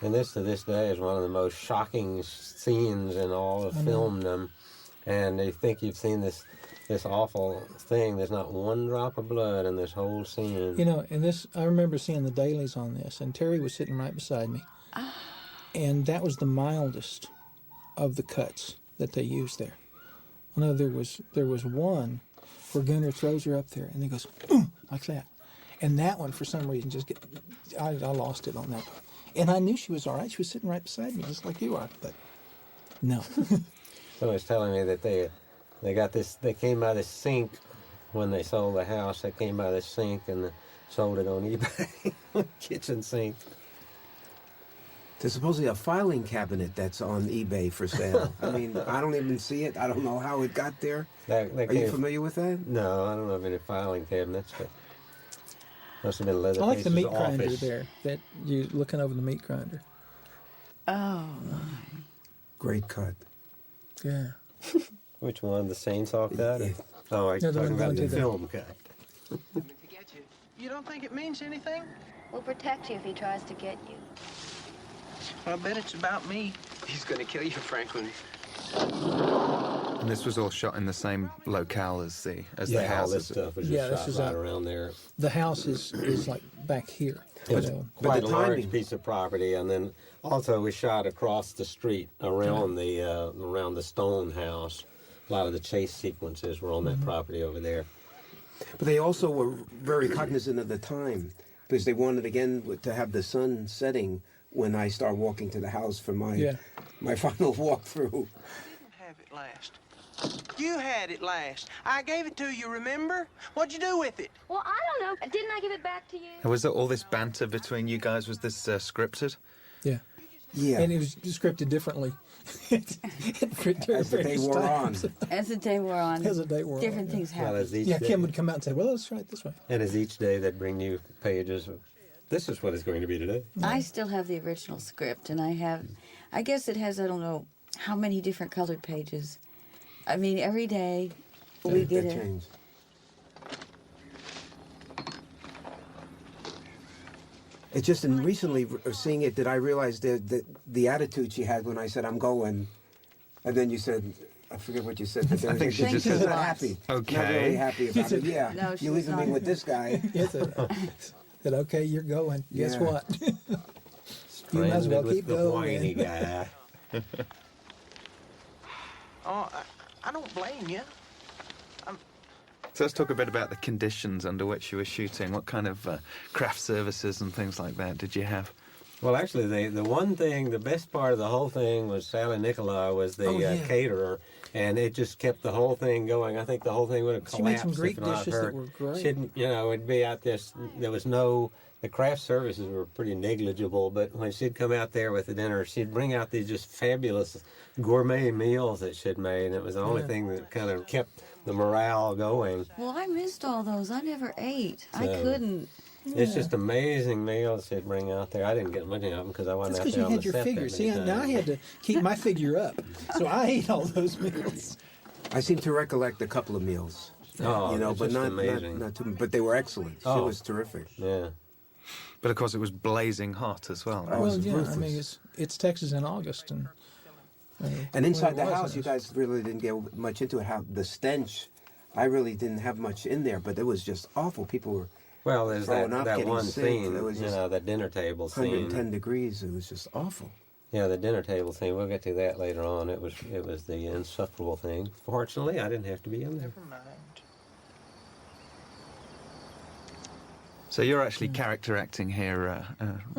And this to this day is one of the most shocking scenes in all of filmdom. And you think you've seen this awful thing. There's not one drop of blood in this whole scene. You know, and this, I remember seeing the dailies on this, and Terry was sitting right beside me. And that was the mildest of the cuts that they used there. I know there was one where Gunnar throws her up there, and he goes, like that. And that one, for some reason, I lost it on that. And I knew she was all right. She was sitting right beside me, just like you are. But no. Somebody's telling me that they came by the sink when they sold the house. They came by the sink and sold it on eBay. Kitchen sink. There's supposedly a filing cabinet that's on eBay for sale. I mean, I don't even see it. I don't know how it got there. Are you familiar with that? No, I don't know of any filing cabinets, but must have been Leatherface's I like the meat grinder office. there. That you're looking over the meat grinder. Oh. Great cut. Yeah. Which one? The chainsaw cut? Oh, I'm No, the talking one about the to the- film cut. You don't think it means anything? We'll protect you if he tries to get you. I bet it's about me. He's gonna kill you, Franklin. And this was all shot in the same locale as the All this houses. stuff was Yeah, just this shot is right around there. The house is like back here. It was So- quite a the large timing- piece of property, and then also we shot across the street around the stone house. A lot of the chase sequences were on that property over there. But they also were very cognizant of the time because they wanted, again, to have the sun setting when I start walking to the house for my final walkthrough. Have it last. You had it last. I gave it to you, remember? What'd you do with it? Well, I don't know. Didn't I give it back to you? And was there all this banter between you guys? Was this scripted? Yeah. Yeah. And it was scripted differently. As the day wore on. As the day wore on. As the day wore on, different yeah. things Well, happened. as each Yeah, day, Kim would come out and say, well, let's try it this way. and as each day they'd bring new pages of, this is what it's going to be today. I still have the original script, and I guess it has, I don't know how many different colored pages. I mean, every day we get That it. changed. It's just in recently seeing it that I realized that the attitude she had when I said I'm going, and then you said, I forget what you said. But I think she she's just not said, happy. okay. Not really happy about it. Yeah. No, she You're was leaving me not. with this guy. Yes, said, okay, you're going. Guess Yeah. what? You might as well Branded keep with the going. whiny guy. Oh, I don't blame you. So let's talk a bit about the conditions under which you were shooting. What kind of craft services and things like that did you have? Well, actually, the best part of the whole thing was Sally Nicola was the caterer, and it just kept the whole thing going. I think the whole thing would have She made collapsed some Greek if not dishes her. that were great. She'd, it'd be out there. There was the craft services were pretty negligible, but when she'd come out there with the dinner, she'd bring out these just fabulous gourmet meals that she'd made, and it was the only thing that kind of kept the morale going. Well, I missed all those. I never ate. I So, couldn't. It's just amazing meals she'd bring out there. I didn't get many of them because I wasn't That's out because there you on had the your set figure. that See, many now I times. had to keep my figure up. So I ate all those meals. I seem to recollect a couple of meals. Oh, but it's just not amazing. not too. But they were excellent. She Oh. was terrific. Yeah. But of course, it was blazing hot as well. Oh, Well, it's yeah, I ruthless. mean, it's Texas in August. And inside the well, it house, wasn't. you guys really didn't get much into it. How the stench, I really didn't have much in there, but it was just awful. People were Well, there's throwing that up, getting one sick. scene, It was just the dinner table scene. 110 degrees. It was just awful. Yeah, the dinner table scene. We'll get to that later on. It was the insufferable thing. Fortunately, I didn't have to be in there. So you're actually character acting here,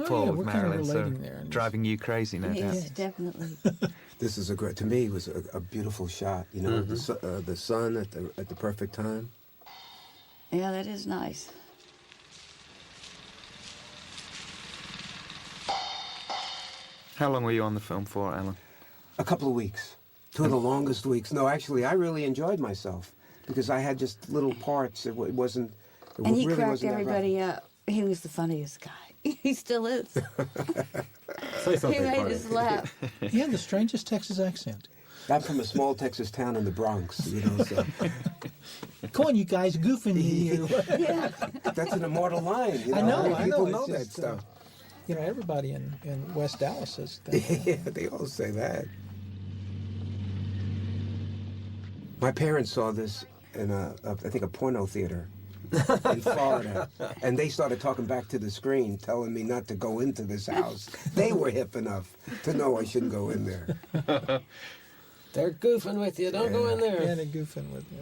Paul, yeah, with we're kind of Marilyn. So relating there. driving you crazy, no doubt. Yes, definitely. This is to me, it was a beautiful shot. You know, the sun at the perfect time. Yeah, that is nice. How long were you on the film for, Alan? A couple of weeks. Two of the longest weeks. No, actually, I really enjoyed myself because I had just little parts. It wasn't. It And he really cracked wasn't that rough. everybody up. He was the funniest guy. He still is. Say something He made funny. us laugh. He had the strangest Texas accent. I'm from a small Texas town in the Bronx, you know, so Come on, you guys, goofing me. Yeah. that's an immortal line. You know? I know. People It's know that just, stuff. Everybody in West Dallas says that. Yeah, they all say that. My parents saw this in I think a porno theater in Florida, and they started talking back to the screen, telling me not to go into this house. They were hip enough to know I shouldn't go in there. They're goofing with you. Don't go in there. Yeah, they're goofing with you.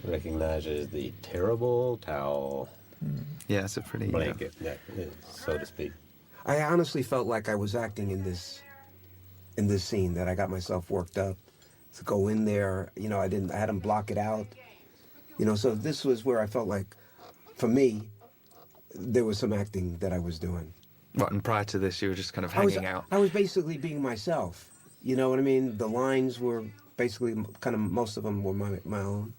recognizes the terrible towel Yeah, it's a pretty blanket, that is, so to speak. I honestly felt like I was acting in this scene, that I got myself worked up to go in there. You know, I had him block it out. You know, so this was where I felt like, for me, there was some acting that I was doing. What, and prior to this, you were just kind of hanging out? I was basically being myself. You know what I mean? The lines were basically kind of, most of them were my own.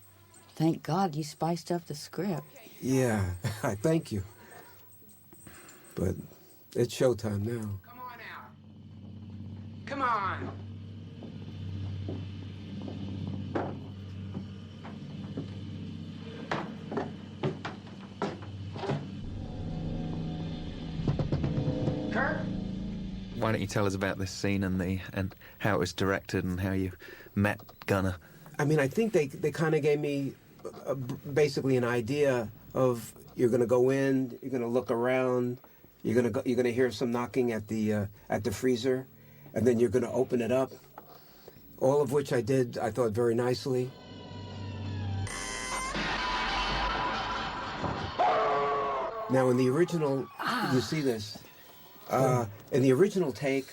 Thank God you spiced up the script. Yeah, thank you. But it's showtime now. Come on out. Come on. Kirk? Why don't you tell us about this scene and how it was directed and how you met Gunnar? I mean, I think they kind of gave me basically an idea of, you're going to go in, you're going to look around, you're going to hear some knocking at the freezer, and then you're going to open it up. All of which I did, I thought, very nicely. Now, in the original, you see this. In the original take,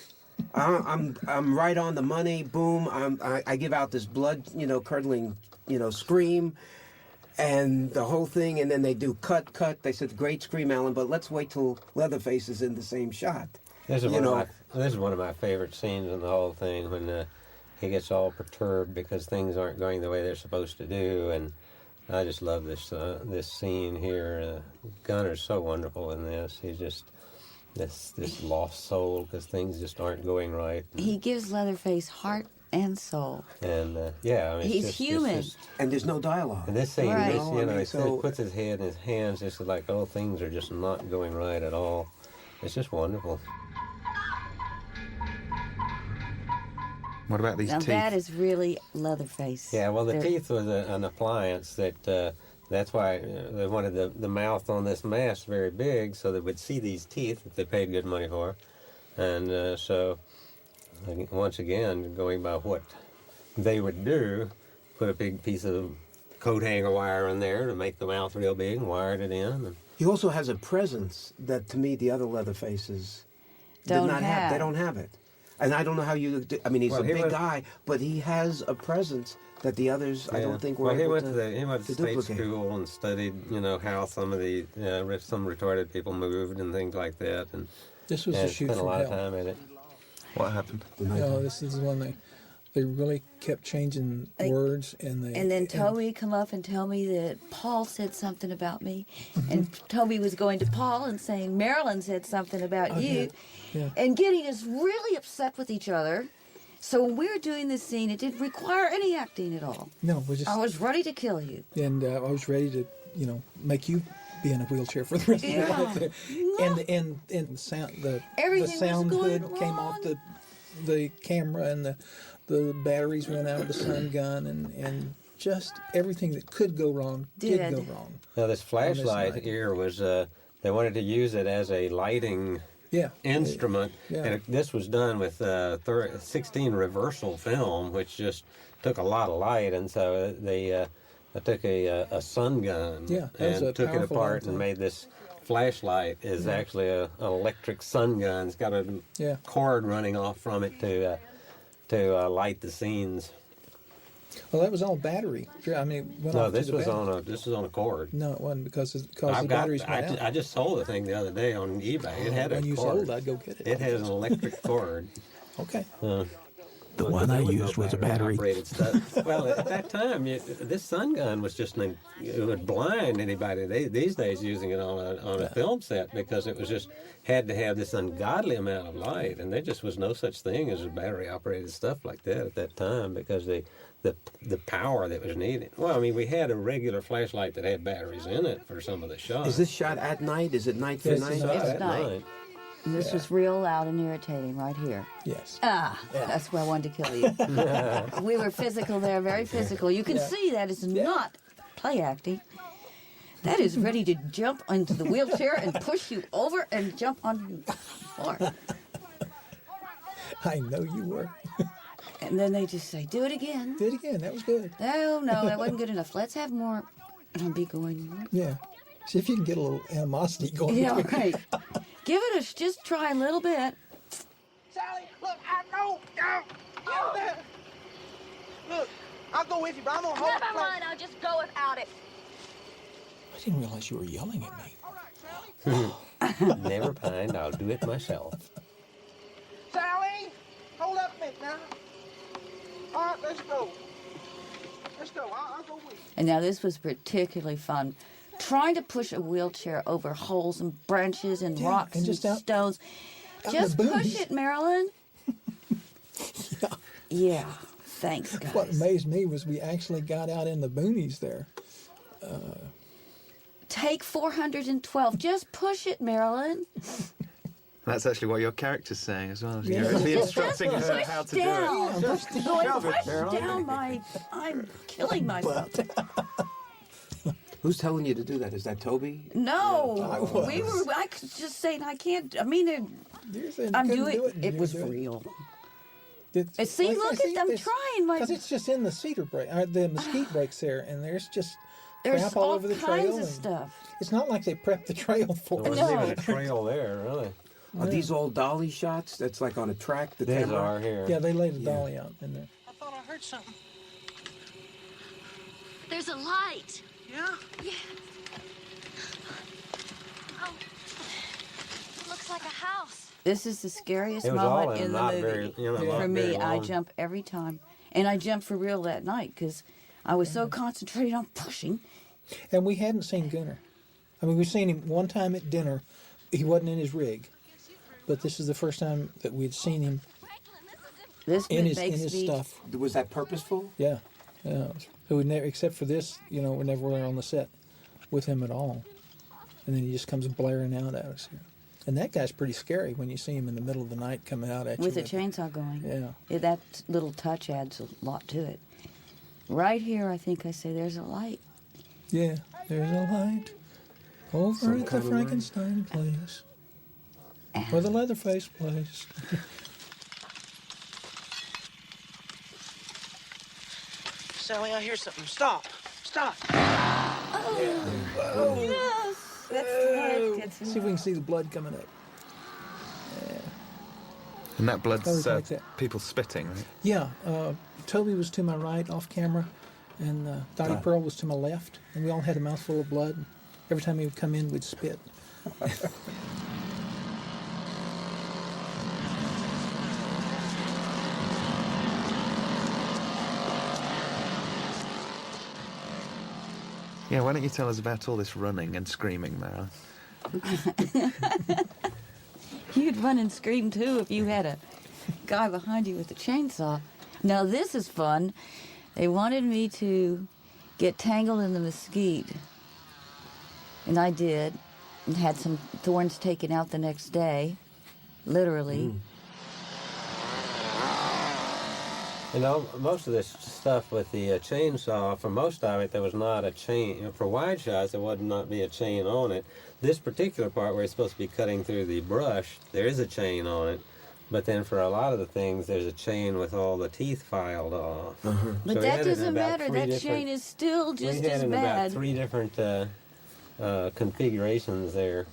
I'm right on the money. Boom! I give out this blood, curdling, scream, and the whole thing. And then they do cut. They said, "Great scream, Alan," but let's wait till Leatherface is in the same shot. This is one of my favorite scenes in the whole thing, when he gets all perturbed because things aren't going the way they're supposed to do, and I just love this scene here. Gunnar's so wonderful in this. He's just this lost soul because things just aren't going right. He gives Leatherface heart and soul. And yeah, I mean, he's human. And there's no dialogue. And this scene, right. He puts his head in his hands, just like, oh, things are just not going right at all. It's just wonderful. What about these teeth? Now that is really Leatherface. Yeah, well, the teeth was an appliance that's why they wanted the mouth on this mask very big so they would see these teeth that they paid good money for. And so, once again, going by what they would do, put a big piece of coat hanger wire in there to make the mouth real big and wired it in. And he also has a presence that, to me, the other Leatherfaces did not have. They don't have it. And I don't know how you do. I mean, he's a big guy, but he has a presence that the others, I don't think, were able to he went to state school and studied, how some of the some retarded people moved and things like that. And this was a shoot spent a from lot hell. of time in it. What happened? No, this is one they really kept changing words, and then Toby come up and tell me that Paul said something about me, and Toby was going to Paul and saying Marilyn said something about you, and getting us really upset with each other. So when we were doing this scene, it didn't require any acting at all. No, I was ready to kill you, and I was ready to, make you be in a wheelchair for the rest of your life. And the sound, the sound hood came off the camera, and the batteries ran out of the sun gun, and just everything that could go wrong did go wrong. Now this flashlight here was they wanted to use it as a lighting instrument, and this was done with 16 reversal film, which just took a lot of light, and so they took a sun gun and took it apart and made this flashlight is actually an electric sun gun. It's got a cord running off from it to light the scenes. Well, that was all battery. I mean, this was on a cord. No, it wasn't because the batteries went out. I just sold the thing the other day on eBay. It had a cord. When you sold, I'd go get it. It has an electric cord. Okay. The one I used was a battery. Stuff. Well, at that time, this sun gun was just it would blind anybody. These days using it on a film set, because it was just had to have this ungodly amount of light, and there just was no such thing as a battery operated stuff like that at that time, because the power that was needed. Well, I mean, we had a regular flashlight that had batteries in it for some of the shots. Is this shot at night? Is it night for night? It's at night. And this was real loud and irritating right here. Yes. That's where I wanted to kill you. We were physical there, very physical. You can see that is not play acting. That is ready to jump into the wheelchair and push you over and jump on the floor. I know you were. And then they just say, do it again. Do it again. That was good. No, that wasn't good enough. Let's have more. And I'll be going, Yeah. See if you can get a little animosity going. yeah, right. Give it just try a little bit. Sally, look, I know. Get there. Look, I'll go with you, but I'm gonna hold the Never place. mind, I'll just go without it. I didn't realize you were yelling at me. Never mind, I'll do it myself. Sally, hold up a minute now. All right, let's go. Let's go. I'll go with you. And now this was particularly fun. Trying to push a wheelchair over holes and branches and rocks and just out- stones. out Just the push boonies. it, Marilyn. Yeah. Thanks, guys. What amazed me was we actually got out in the boonies there. Take 412. Just push it, Marilyn. That's actually what your character's saying as well. Yeah. You're actually Just instructing her push how to down. do it. Just push down my... I'm killing myself. Who's telling you to do that? Is that Toby? No. was. I could just saying I can't... I mean, You're saying you I'm couldn't doing... do it. and It you was do it. real. It's, See, look at them trying. Because it's just in the cedar break, the mesquite breaks there, and there's just There's crap all all over the kinds trail. of and stuff. It's not like they prepped the trail for There us. wasn't even a trail there, really. Are these all dolly shots? That's like on a track? The These camera? are here. Yeah, they laid the dolly out in there. I thought I heard something. There's a light. Yeah? Yeah. Oh, it looks like a house. This is the scariest It was all moment in in the not movie. very- you know, not For me, very I long. jump every time. And I jumped for real that night because I was so concentrated on pushing. And we hadn't seen Gunnar. I mean, we've seen him one time at dinner. He wasn't in his rig. But this is the first time that we'd seen him This in makes his me... stuff. Was that purposeful? Yeah. Yeah. So we never, except for this, we never were on the set with him at all. And then he just comes blaring out at us here. And that guy's pretty scary when you see him in the middle of the night coming out at you. With a chainsaw going. Yeah. That little touch adds a lot to it. Right here, I think I say there's a light. Yeah, there's a light over Some at the kind of Frankenstein place. Or the Leatherface place. Sally, I hear something. Stop. Stop. Yes! That's See if we can see the blood coming up. And that blood's Always like that. people spitting, right? Yeah, Toby was to my right off camera, and Dottie Pearl was to my left, and we all had a mouthful of blood. Every time he would come in, we'd spit. Yeah, why don't you tell us about all this running and screaming, Marilyn? You'd run and scream too if you had a guy behind you with a chainsaw. Now this is fun. They wanted me to get tangled in the mesquite. And I did. And had some thorns taken out the next day. Literally. You know, most of this stuff with the chainsaw, for most of it, there was not a chain. For wide shots, there would not be a chain on it. This particular part where it's supposed to be cutting through the brush, there is a chain on it. But then for a lot of the things, there's a chain with all the teeth filed off. But So we that had it in doesn't about matter. 3 That different- chain is still just we had as in about bad. 3 different configurations there.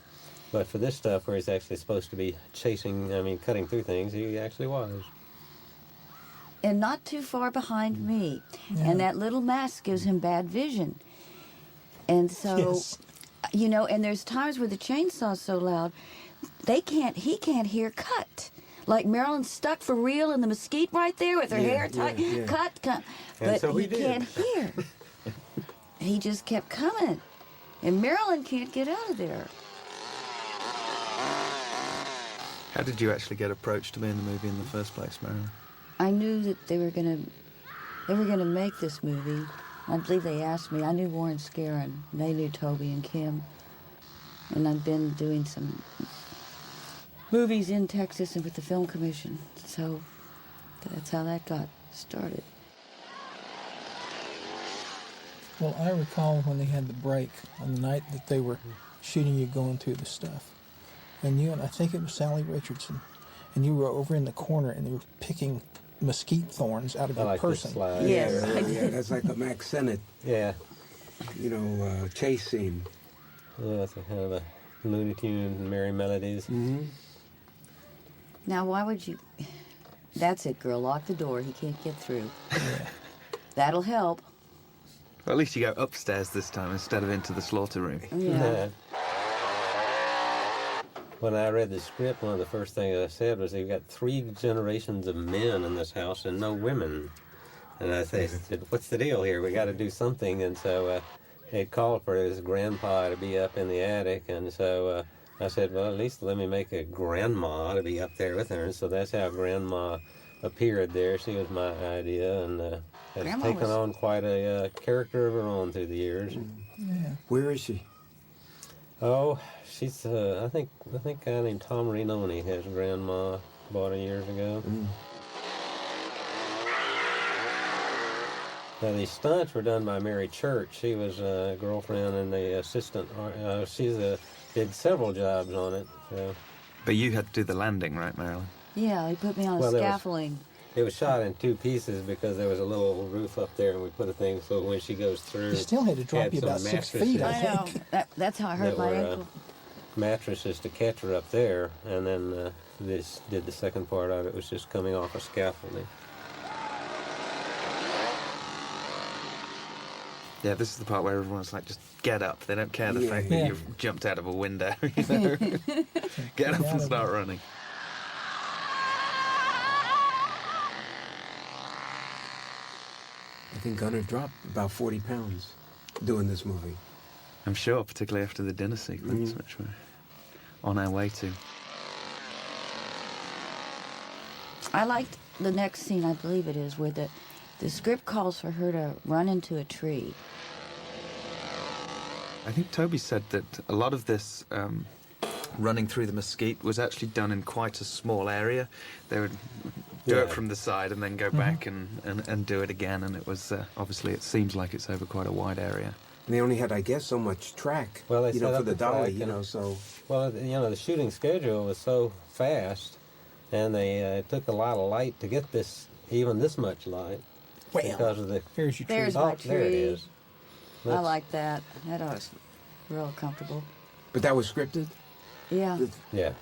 But for this stuff where it's actually supposed to be cutting through things, he actually was. And not too far behind me. And that little mask gives him bad vision. And so, and there's times where the chainsaw's so loud, he can't hear cut. Like Marilyn's stuck for real in the mesquite right there with her hair tight. Cut. But so he he did. can't hear. He just kept coming. And Marilyn can't get out of there. How did you actually get approached to be in the movie in the first place, Marilyn? I knew that they were gonna make this movie. I believe they asked me. I knew Warren Scarron. They knew Toby and Kim. And I'd been doing some movies in Texas and with the Film Commission. So that's how that got started. Well, I recall when they had the break on the night that they were shooting you going through the stuff. And I think it was Sally Richardson, and you were over in the corner and they were picking mesquite thorns out of a like person. this slide. Yes. Yeah, that's like a Max Sennett, Yeah. chase scene. Yeah, it's a kind of a Looney Tunes and Merry Melodies. Mm-hmm. Now, why would you? That's it, girl. Lock the door. He can't get through. That'll help. Well, at least you go upstairs this time instead of into the slaughter room. Yeah. When I read the script, one of the first things I said was, they've got 3 generations of men in this house and no women. And I said, what's the deal here? We got to do something. And so it called for his grandpa to be up in the attic. And so I said, well, at least let me make a grandma to be up there with her. And so that's how Grandma appeared there. She was my idea, and has Grandma taken was- on quite a character of her own through the years. Yeah. Where is she? Oh, she's I think a guy named Tom Renoni has Grandma, bought her years ago. Now, the stunts were done by Mary Church. She was a girlfriend and the assistant. Did several jobs on it. So. But you had to do the landing, right, Marilyn? Yeah, he put me on Well, there was- scaffolding. It was shot in 2 pieces because there was a little roof up there, and we put a thing so when she goes through, You still had to drop had you some about 6 mattresses feet, I I know. think. That's how I hurt that my were, ankle. mattresses to catch her up there, and then this did the second part of it, was just coming off a scaffolding. Yeah, this is the part where everyone's like, just get up. They don't care the Yeah. fact that Yeah. you've jumped out of a window. You know? Get up and start running. I think Gunnar dropped about 40 pounds doing this movie. I'm sure, particularly after the dinner sequence, which we're on our way to. I liked the next scene, I believe it is, where the script calls for her to run into a tree. I think Toby said that a lot of this running through the mesquite was actually done in quite a small area. They would do it from the side and then go back and do it again, and it was obviously it seems like it's over quite a wide area. And they only had, I guess, so much track, Well, they set for up the dolly, track and- so... Well, the shooting schedule was so fast, and they took a lot of light to get even this much light. Well, because of the... There's your tree. There's my there it tree. is. I Let's- like that. That was real comfortable. But that was scripted? Yeah. Yeah.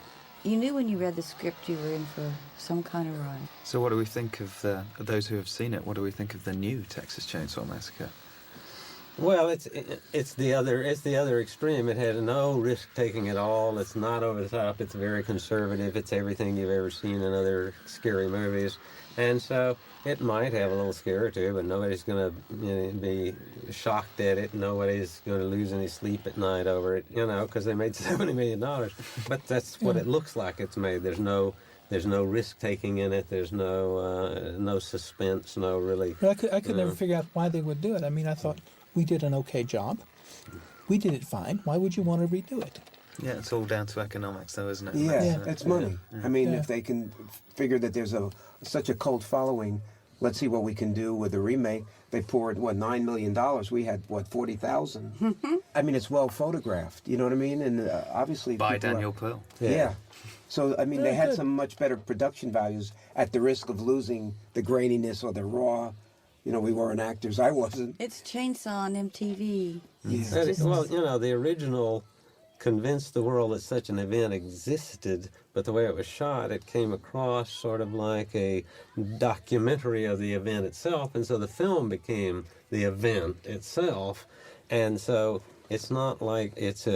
You knew when you read the script you were in for some kind of ride. So what do we think of those who have seen it? What do we think of the new Texas Chainsaw Massacre? Well, it's the other extreme. It has no risk taking at all. It's not over the top. It's very conservative. It's everything you've ever seen in other scary movies, and so it might have a little scare or two, but nobody's going to be shocked at it. Nobody's going to lose any sleep at night over it, because they made $70 million. But that's what it looks like it's made. There's no risk taking in it. There's no suspense. No really. But I could never figure out why they would do it. I mean, I thought we did an okay job. We did it fine. Why would you want to redo it? Yeah, it's all down to economics, though, isn't it? Yeah, That's, it's money. I mean, Yeah. if they can figure that there's such a cult following, let's see what we can do with the remake. They poured, $9 million. We had, 40,000. I mean, it's well photographed, you know what I mean? And obviously... By people are- Daniel Pearl. Yeah. So, I mean, they had good. some much better production values at the risk of losing the graininess or the raw. We weren't actors. I wasn't. It's Chainsaw on MTV. Well, the original convinced the world that such an event existed, but the way it was shot, it came across sort of like a documentary of the event itself, and so the film became the event itself, and so it's not like it's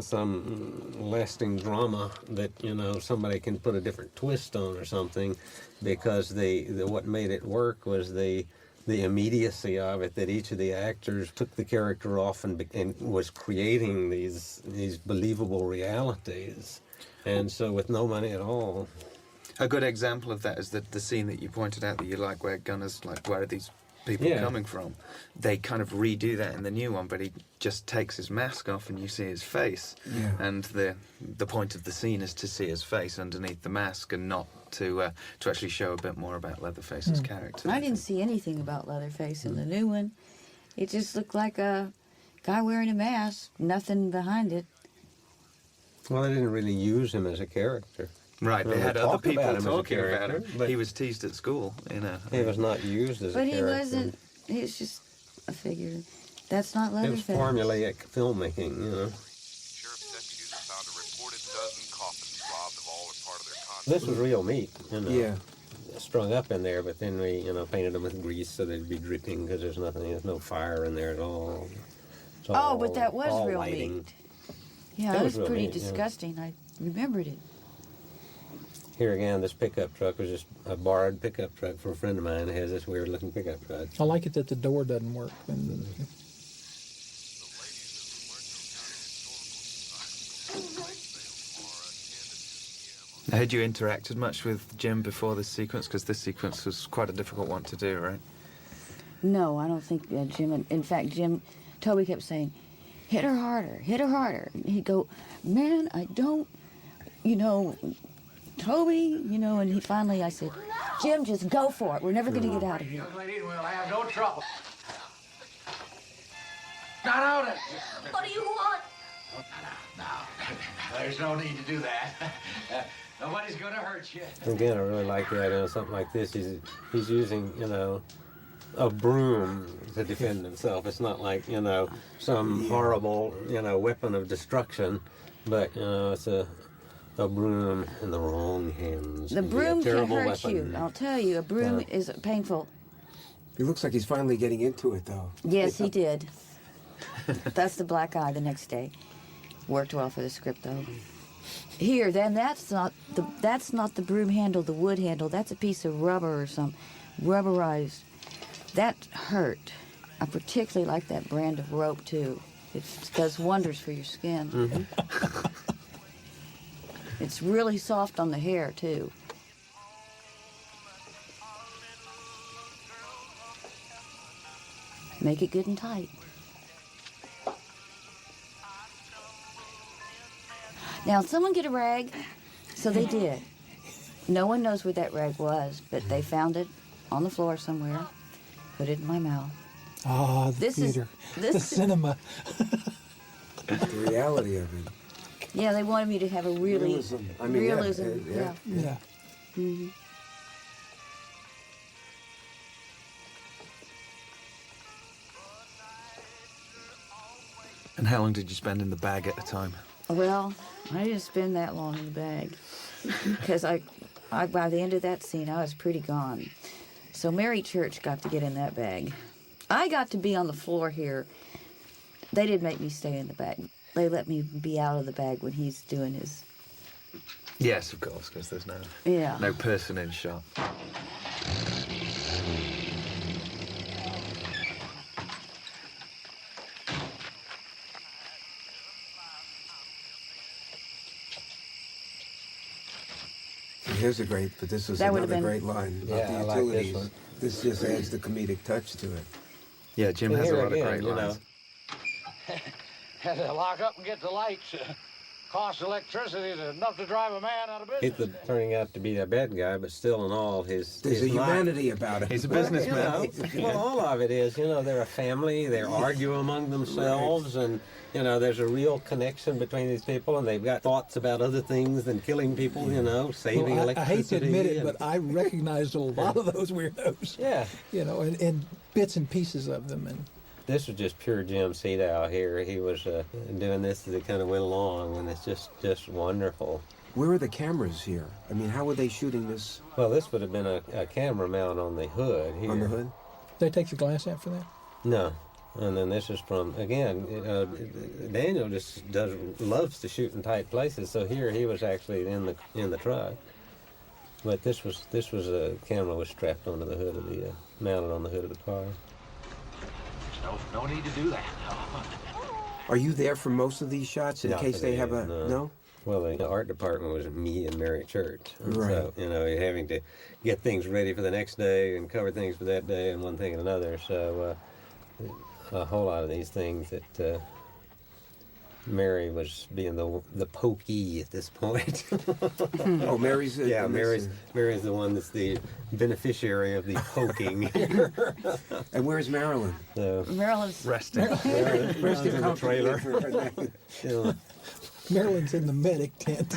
some lasting drama that somebody can put a different twist on or something, because what made it work was the immediacy of it, that each of the actors took the character off and was creating these believable realities, and so with no money at all. A good example of that is the scene that you pointed out that you like, where Gunner's like, where are these people coming from? They kind of redo that in the new one, but he just takes his mask off and you see his face. Yeah. And the point of the scene is to see his face underneath the mask and not to actually show a bit more about Leatherface's character. I didn't see anything about Leatherface in the new one. It just looked like a guy wearing a mask, nothing behind it. Well, they didn't really use him as a character. Right, they had other talk people about him as a talking about him. character, but He was teased at school, you know. he was not used as a But character. he wasn't. He was just a figure. That's not It was Leatherface. formulaic filmmaking, you know. This was real meat, you know. Yeah. Strung up in there, but then we, you know, painted them with grease so they'd be dripping because there's no fire in there at all. It's Oh, but that was all real lighting. meat. Yeah, That it was was real pretty meat, yeah. disgusting. I remembered it. Here again, this pickup truck was just a borrowed pickup truck for a friend of mine that has this weird looking pickup truck. I like it that the door doesn't work. And Had you interacted much with Jim before this sequence? Because this sequence was quite a difficult one to do, right? No, I don't think Jim. In fact, Toby kept saying, "Hit her harder, hit her harder." And he'd go, "Man, I don't, you know, Toby, you know." And I said, "Jim, just go for it. We're never going to get out of here." Young lady will have no trouble. Not out of here. What do you want? Now, there's no need to do that. Nobody's gonna hurt you. Again, I really like the idea of something like this. He's using, you know, a broom to defend himself. It's not like, you know, some horrible, you know, weapon of destruction, but, you know, it's a broom in the wrong hands. The can be a broom can terrible hurt weapon. you. I'll tell you, a broom Yeah. is painful. He looks like he's finally getting into it, though. Yes, he did. That's the black eye the next day. Worked well for the script, though. Here, then that's not the broom handle, the wood handle. That's a piece of rubber or some rubberized. That hurt. I particularly like that brand of rope too. It does wonders for your skin. Mm-hmm. It's really soft on the hair too. Make it good and tight. Now, someone get a rag. So they did. No one knows where that rag was, but they found it on the floor somewhere. Put it in my mouth. the This is- theater, this the is- cinema. The reality of it. Yeah, they wanted me to have a really Realism. I mean, yeah, realism. yeah. Yeah. hmm And how long did you spend in the bag at a time? Well, I didn't spend that long in the bag because I by the end of that scene, I was pretty gone. So Mary Church got to get in that bag. I got to be on the floor here. They didn't make me stay in the bag. They let me be out of the bag when he's doing his. Yes, of course, because there's no person in shot. Here's a great, but this was That would've another been- great line about Yeah, the I like utilities. this one. This just adds the comedic touch to it. Yeah, Jim And has a here lot again, of great you know, lines. Had to lock up and get the lights. Cost electricity is enough to drive a man out of He's business. turning out to be a bad guy, but still in all, There's his a not- humanity about it. He's a Well, businessman. you know, well, all of it is, you know, they're a family, they argue among themselves, and, you know, there's a real connection between these people, and they've got thoughts about other things than killing people, you know, saving Well, I electricity. hate to admit it, and- but I recognized a lot of those weirdos. Yeah. You know, and bits and pieces of them. And This was just pure Jim Seedow here. He was doing this as it kind of went along, and it's just wonderful. Where are the cameras here? I mean, how were they shooting this Well, this would have been a camera mount on the hood here. on the hood? they take the glass out for that. No. And then this is from, again, Daniel just loves to shoot in tight places, so here he was actually in the truck. But this was a camera was strapped onto the hood of the, mounted on the hood of the car. No need to do that. Are you there for most of these shots in Not case they today, have a no? Well, the art department was me and Mary Church. And Right. So, you know, having to get things ready for the next day and cover things for that day and one thing and another. So a whole lot of these things that Mary was being the pokey at this point. Oh, Mary's. Yeah, in Mary's this, the one that's the beneficiary of the poking. And where's Marilyn? So, Marilyn's Resting. Resting in the trailer. comfortably. you know, Marilyn's in the medic tent.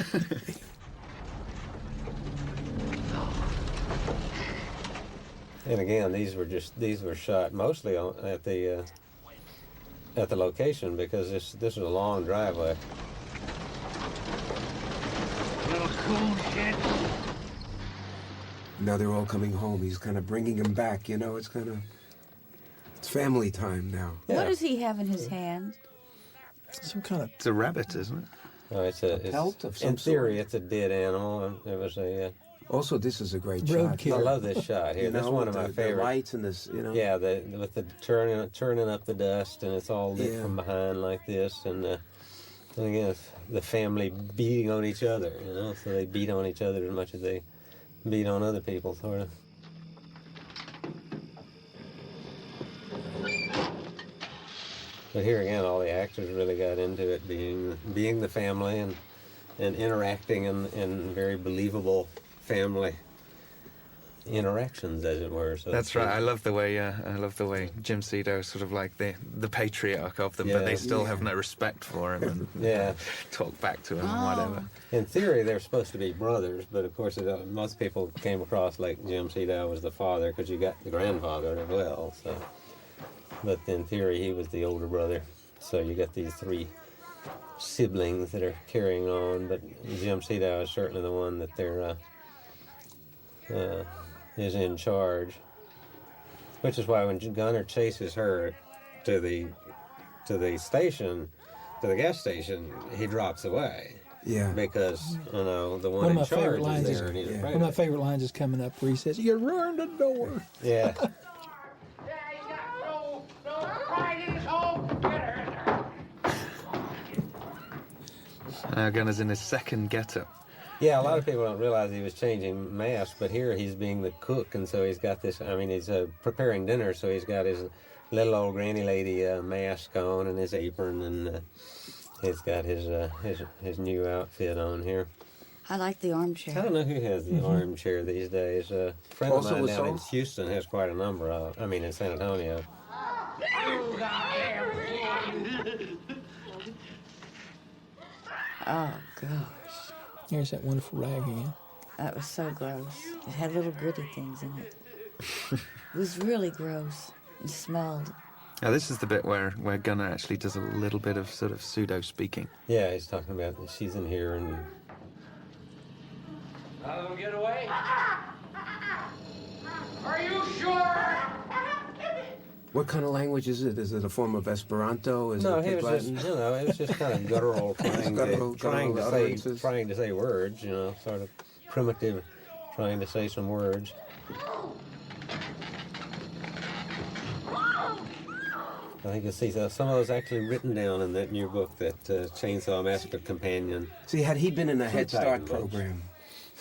And again, these were shot mostly at the location because this is a long driveway. Little cool shit. Now they're all coming home. He's kind of bringing them back. It's family time now. What does he have in his hand? Some kind of... It's a rabbit, isn't it? Oh, it's pelt of some in theory, sort. it's a dead animal. It was a. Also, this is a great Road shot. I love this shot here. That's one of my The favorites. lights and this, Yeah, with the churning up the dust, and it's all lit from behind like this, and again, it's the family beating on each other. So they beat on each other as much as they beat on other people, sort of. But here again, all the actors really got into it, being the family and interacting in very believable family interactions, as it were. So that's right. I love the way Jim Cedo is sort of like the patriarch of them, but they still have no respect for him and talk back to him and whatever. In theory, they're supposed to be brothers, but of course, most people came across like Jim Cedo was the father because you got the grandfather as well. So, but in theory, he was the older brother. So you got these three siblings that are carrying on, but Jim Cedo is certainly the one that they're is in charge, which is why when Gunner chases her to the station, to the gas station, he drops away. Yeah, because the one in charge is there, and he's afraid. One of my favorite lines is coming up where he says, "You ruined the door." Yeah. Gunner's in his second get-up. Yeah, a lot of people don't realize he was changing masks, but here he's being the cook, and so he's got this, he's preparing dinner, so he's got his little old granny lady mask on and his apron, and he's got his new outfit on here. I like the armchair. I don't know who has the armchair these days. A friend of mine down in songs? Houston has quite a number of, in San Antonio. Oh, gosh. Here's that wonderful rag again. That was so gross. It had little gritty things in it. It was really gross. It smelled. Now, this is the bit where Gunner actually does a little bit of sort of pseudo-speaking. Yeah, he's talking about she's in here and... Let them get away? Are you sure? What kind of language is it? Is it a form of Esperanto? No, it was just, it was just kind of guttural, trying to say words, sort of primitive, trying to say some words. I think you'll see some of those actually written down in that new book, that Chainsaw Massacre Companion. See, had he been in a Head Start program,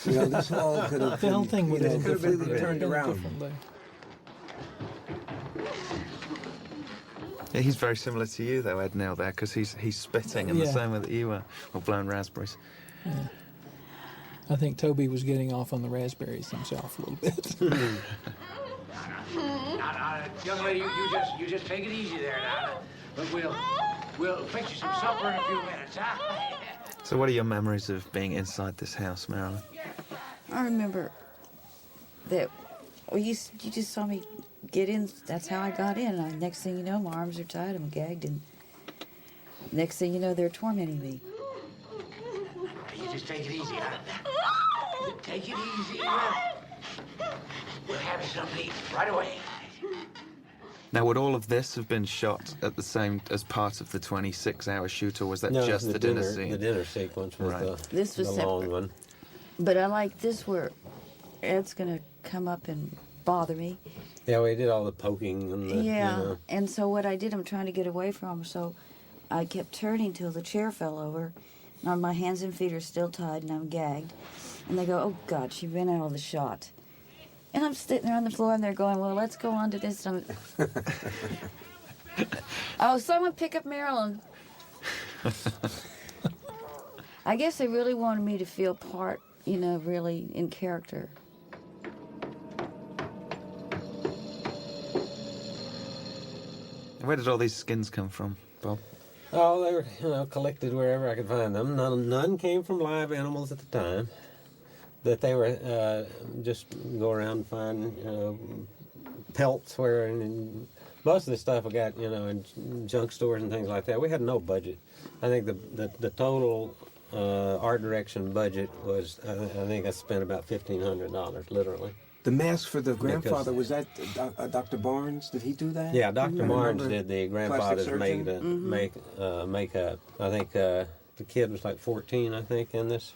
this all could have been, the whole thing would have completely turned around. Yeah, he's very similar to you, though, Ed, now there, because he's spitting in the same way that you were, or blowing raspberries. Yeah. I think Toby was getting off on the raspberries himself a little bit. Young lady, you just take it easy there now. But we'll fix you some supper in a few minutes, huh? So what are your memories of being inside this house, Marilyn? I remember that you just saw me get in. That's how I got in. Next thing you know, my arms are tied, I'm gagged, and next thing you know, they're tormenting me. You just take it easy, huh? Take it easy. We'll have you something to eat right away. Now, would all of this have been shot at the same as part of the 26-hour shoot, or was that No, just the dinner scene? The dinner sequence was This was the long separate. one. But I like this where Ed's gonna come up and bother me. Yeah, we did all the poking and the, And so what I did, I'm trying to get away from him, so I kept turning till the chair fell over. Now my hands and feet are still tied and I'm gagged. And they go, oh God, she ran out of the shot. And I'm sitting there on the floor and they're going, well, let's go on to this. And oh, someone pick up Marilyn. I guess they really wanted me to feel part, really in character. Where did all these skins come from, Bob? Oh, they were, collected wherever I could find them. None came from live animals at the time. That they were just go around and find, pelts where, and most of the stuff we got, in junk stores and things like that. We had no budget. I think the total art direction budget was, I think I spent about $1,500, literally. The mask for the grandfather, was that Dr. Barnes? Did he do that? Yeah, Dr. Barnes did the grandfather's makeup. I think the kid was like 14, I think, in this.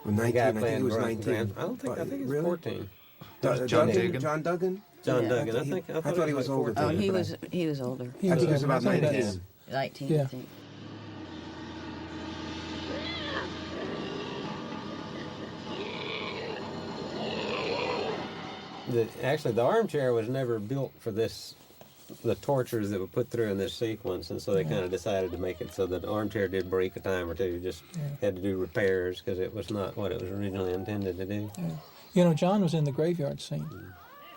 Well, 19, I think he was 19. I think he was really? 14. John Duggan. John Duggan? John Duggan. I thought he was older. Oh, he was older. I think he was about 19. 19, Yeah. I think. Actually, the armchair was never built for this, the tortures that were put through in this sequence, and so they kind of decided to make it so that the armchair did break a time or two. Just had to do repairs because it was not what it was originally intended to do. Yeah. John was in the graveyard scene.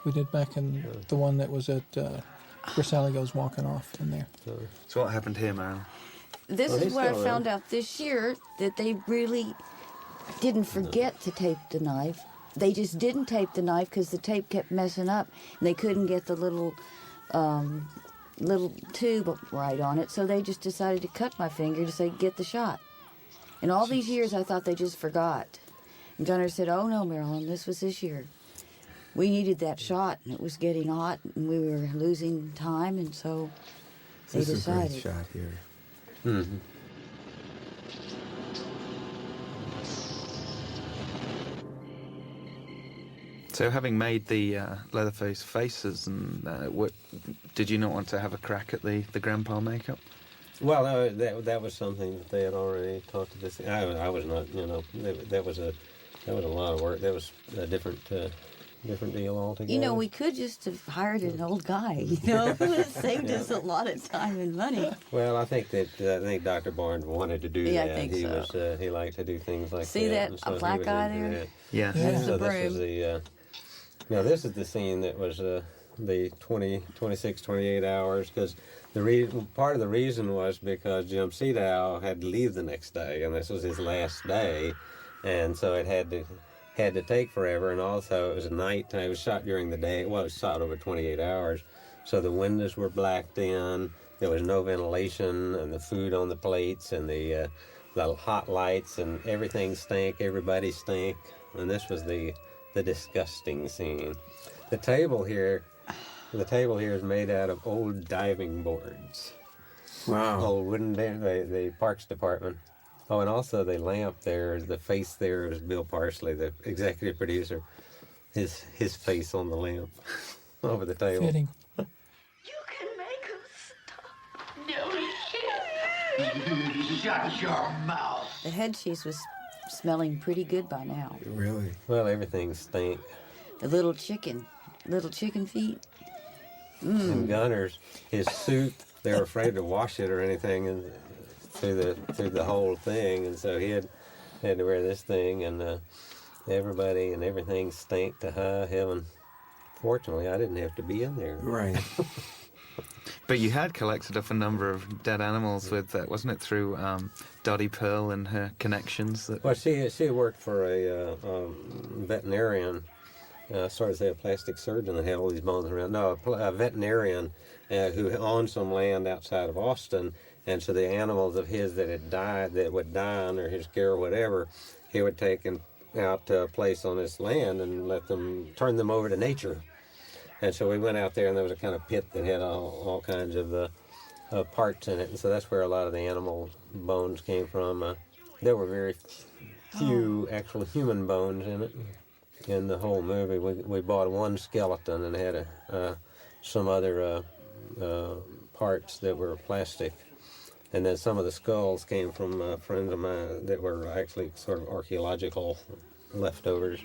We did back in the one that was at where Sally goes walking off in there. So what happened here, Marilyn? This is what I found out this year, that they really didn't forget to tape the knife. They just didn't tape the knife because the tape kept messing up, and they couldn't get the little tube right on it, so they just decided to cut my finger to say, get the shot. And all these years, I thought they just forgot. And Gunnar said, oh no, Marilyn, this was this year. We needed that shot, and it was getting hot, and we were losing time, and so they decided. This is a great shot here. Mm-hmm. So having made the Leatherface faces, and did you not want to have a crack at the grandpa makeup? Well, that was something that they had already talked to this. I was not, that was a lot of work. That was a different deal altogether. We could just have hired an old guy. It would have saved us a lot of time and money. Well, I think Dr. Barnes wanted to do that. I think so. He liked to do things like See that. that So black eye there? Yeah. That's So the broom. this is the scene that was the 26, 28 hours, because part of the reason was because Jim Seedow had to leave the next day, and this was his last day, and so it had to take forever, and also it was night. It was shot during the day. Well, it was shot over 28 hours, so the windows were blacked in. There was no ventilation, and the food on the plates, and the hot lights, and everything stank. Everybody stank, and this was the disgusting scene. The table here is made out of old diving boards. Wow. Old wooden, the Parks Department. Oh, and also the lamp there, the face there is Bill Parsley, the executive producer. His face on the lamp over the table. Fitting. You can make him stop. No, Shut your mouth. The head cheese was smelling pretty good by now. Really? Well, everything stank. The little chicken feet. And Gunner's, his suit, they were afraid to wash it or anything, and through the whole thing, and so he had to wear this thing, and everybody and everything stank to high heaven. Fortunately, I didn't have to be in there. Right. But you had collected up a number of dead animals with that, wasn't it, through Dottie Pearl and her connections? Well, she worked for a veterinarian, sort of say a plastic surgeon that had all these bones around. No, a veterinarian who owned some land outside of Austin, and so the animals of his that had died, that would die under his care or whatever, he would take out to a place on his land and turn them over to nature. And so we went out there, and there was a kind of pit that had all kinds of parts in it, and so that's where a lot of the animal bones came from. There were very few actual human bones in it. In the whole movie, we bought one skeleton and had some other parts that were plastic, and then some of the skulls came from friends of mine that were actually sort of archaeological leftovers.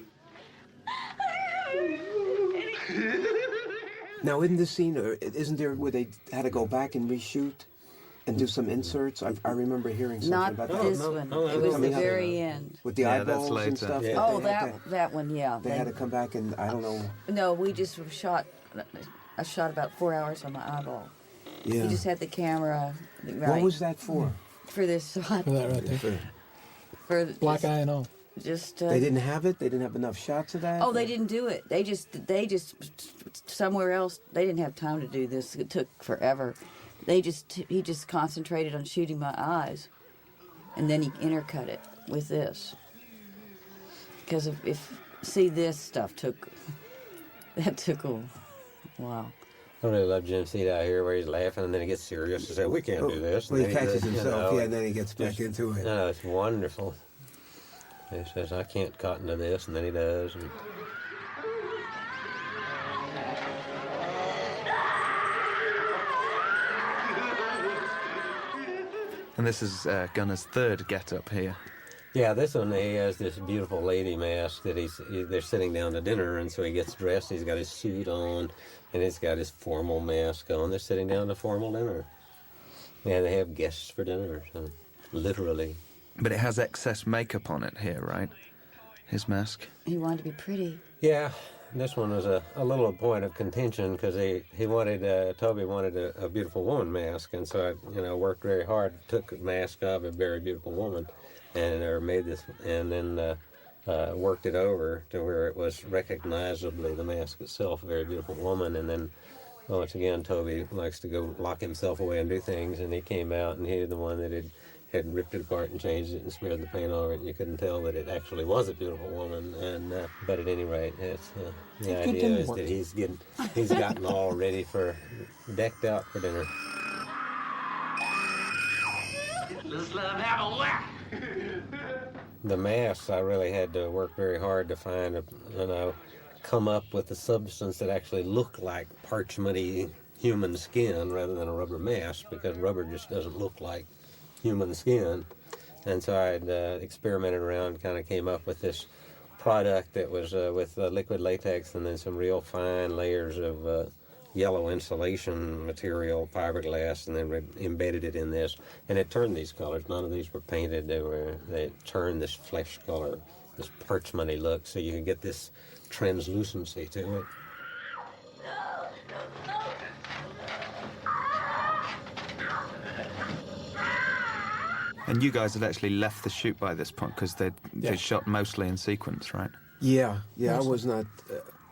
Now, in this scene, isn't there where they had to go back and reshoot and do some inserts? I remember hearing something Not about that. this one. It was the very end. With the eyeballs and stuff? Yeah. Oh, that one, yeah. They had to come back and, I don't know. No, we just shot about 4 hours on my eyeball. Yeah. We just had the camera right. What was that for? For this shot. For that right there. For Black eye and all. just. They didn't have it. They didn't have enough shots of that. Oh, they didn't do it. They just somewhere else. They didn't have time to do this. It took forever. He just concentrated on shooting my eyes, and then he intercut it with this. Because this stuff took a while. I really love Jim Seed out here where he's laughing and then he gets serious and says, we can't do this. Well, he And catches does, himself, and then he gets back into it. No, it's wonderful. He says, I can't cotton to this, and then he does. And this is Gunner's third get-up here. Yeah, this one, he has this beautiful lady mask that they're sitting down to dinner, and so he gets dressed, he's got his suit on, and he's got his formal mask on. They're sitting down to formal dinner. Yeah, they have guests for dinner, so literally. But it has excess makeup on it here, right? His mask. He wanted to be pretty. Yeah, this one was a little point of contention because Toby wanted a beautiful woman mask, and so I worked very hard, took a mask of a very beautiful woman, and made this, and then worked it over to where it was recognizably the mask itself, a very beautiful woman, and then once again Toby likes to go lock himself away and do things, and he came out and he was the one that had ripped it apart and changed it and smeared the paint over it, and you couldn't tell that it actually was a beautiful woman. And but at any rate, the idea is that he's gotten all ready decked out for dinner. Let's let him have a whack. The masks, I really had to work very hard to find, come up with a substance that actually looked like parchmenty human skin rather than a rubber mask, because rubber just doesn't look like human skin. And so I experimented around, kind of came up with this product that was with liquid latex and then some real fine layers of yellow insulation material, fiberglass, and then embedded it in this. And it turned these colors. None of these were painted. They turned this flesh color, this parchmenty look, so you can get this translucency to it. And you guys had actually left the shoot by this point because they shot mostly in sequence, right? Yeah. I was not.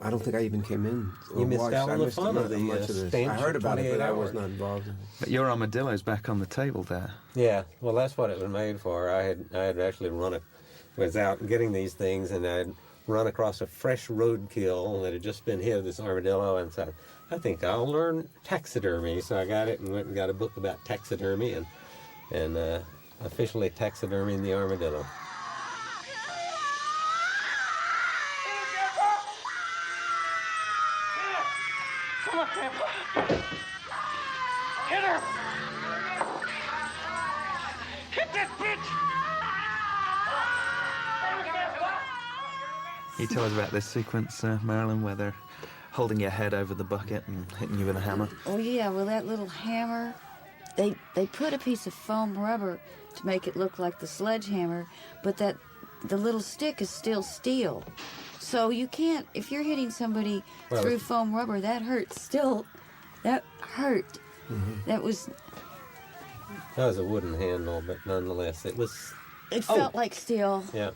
I don't think I even came in. You missed out on the fun of this. I heard about it, but I was not involved in it. But your armadillo's back on the table there. Yeah, well, that's what it was made for. I had actually was out getting these things, and I'd run across a fresh roadkill that had just been hit, this armadillo, and said, I think I'll learn taxidermy. So I got it and went and got a book about taxidermy and officially taxidermying the armadillo. Come on, Grandpa. Hit her! Hit that bitch! Can you tell us about this sequence, Marilyn, where they're holding your head over the bucket and hitting you with a hammer? Oh yeah, well that little hammer, they put a piece of foam rubber to make it look like the sledgehammer, but the little stick is still steel. So you can't, if you're hitting somebody through foam rubber, that hurts still. That hurt. Mm-hmm. That was a wooden handle, but nonetheless, it felt like steel. Yeah.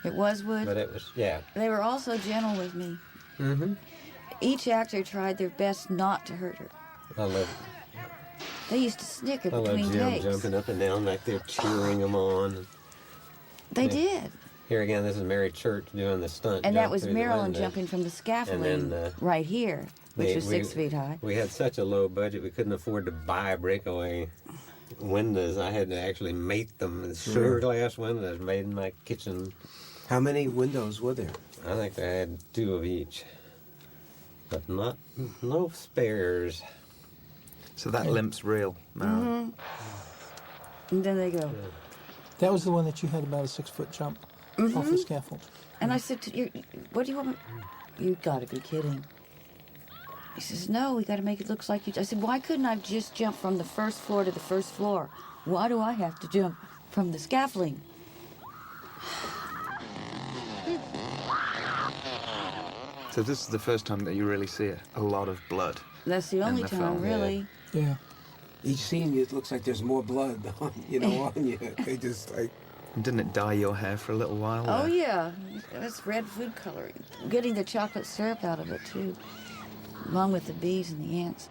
It was wood. But it was, yeah. They were also gentle with me. Mm-hmm. Each actor tried their best not to hurt her. I love it. They used to snicker I between love Jim takes. jumping up and down like they're cheering them on. They did. Here again, this is Mary Church doing the stunt. And that was Marilyn jumping from the scaffolding right here, which was 6 feet high. We had such a low budget, we couldn't afford to buy breakaway windows. I had to actually mate them. Sugar glass windows made in my kitchen. How many windows were there? I think I had 2 of each, but no spares. So that limp's real, Marilyn. Mm-hmm. And then they go. That was the one that you had about a 6-foot jump off the scaffold. And I said, what do you want me? You gotta be kidding. He says, no, we gotta make it look like you. I said, why couldn't I just jump from the first floor to the first floor? Why do I have to jump from the scaffolding? So this is the first time that you really see a lot of blood. That's the only time, really. Yeah. Each scene, it looks like there's more blood on you. They just like. And didn't it dye your hair for a little while? Oh, yeah. That's red food coloring. Getting the chocolate syrup out of it, too, along with the bees and the ants.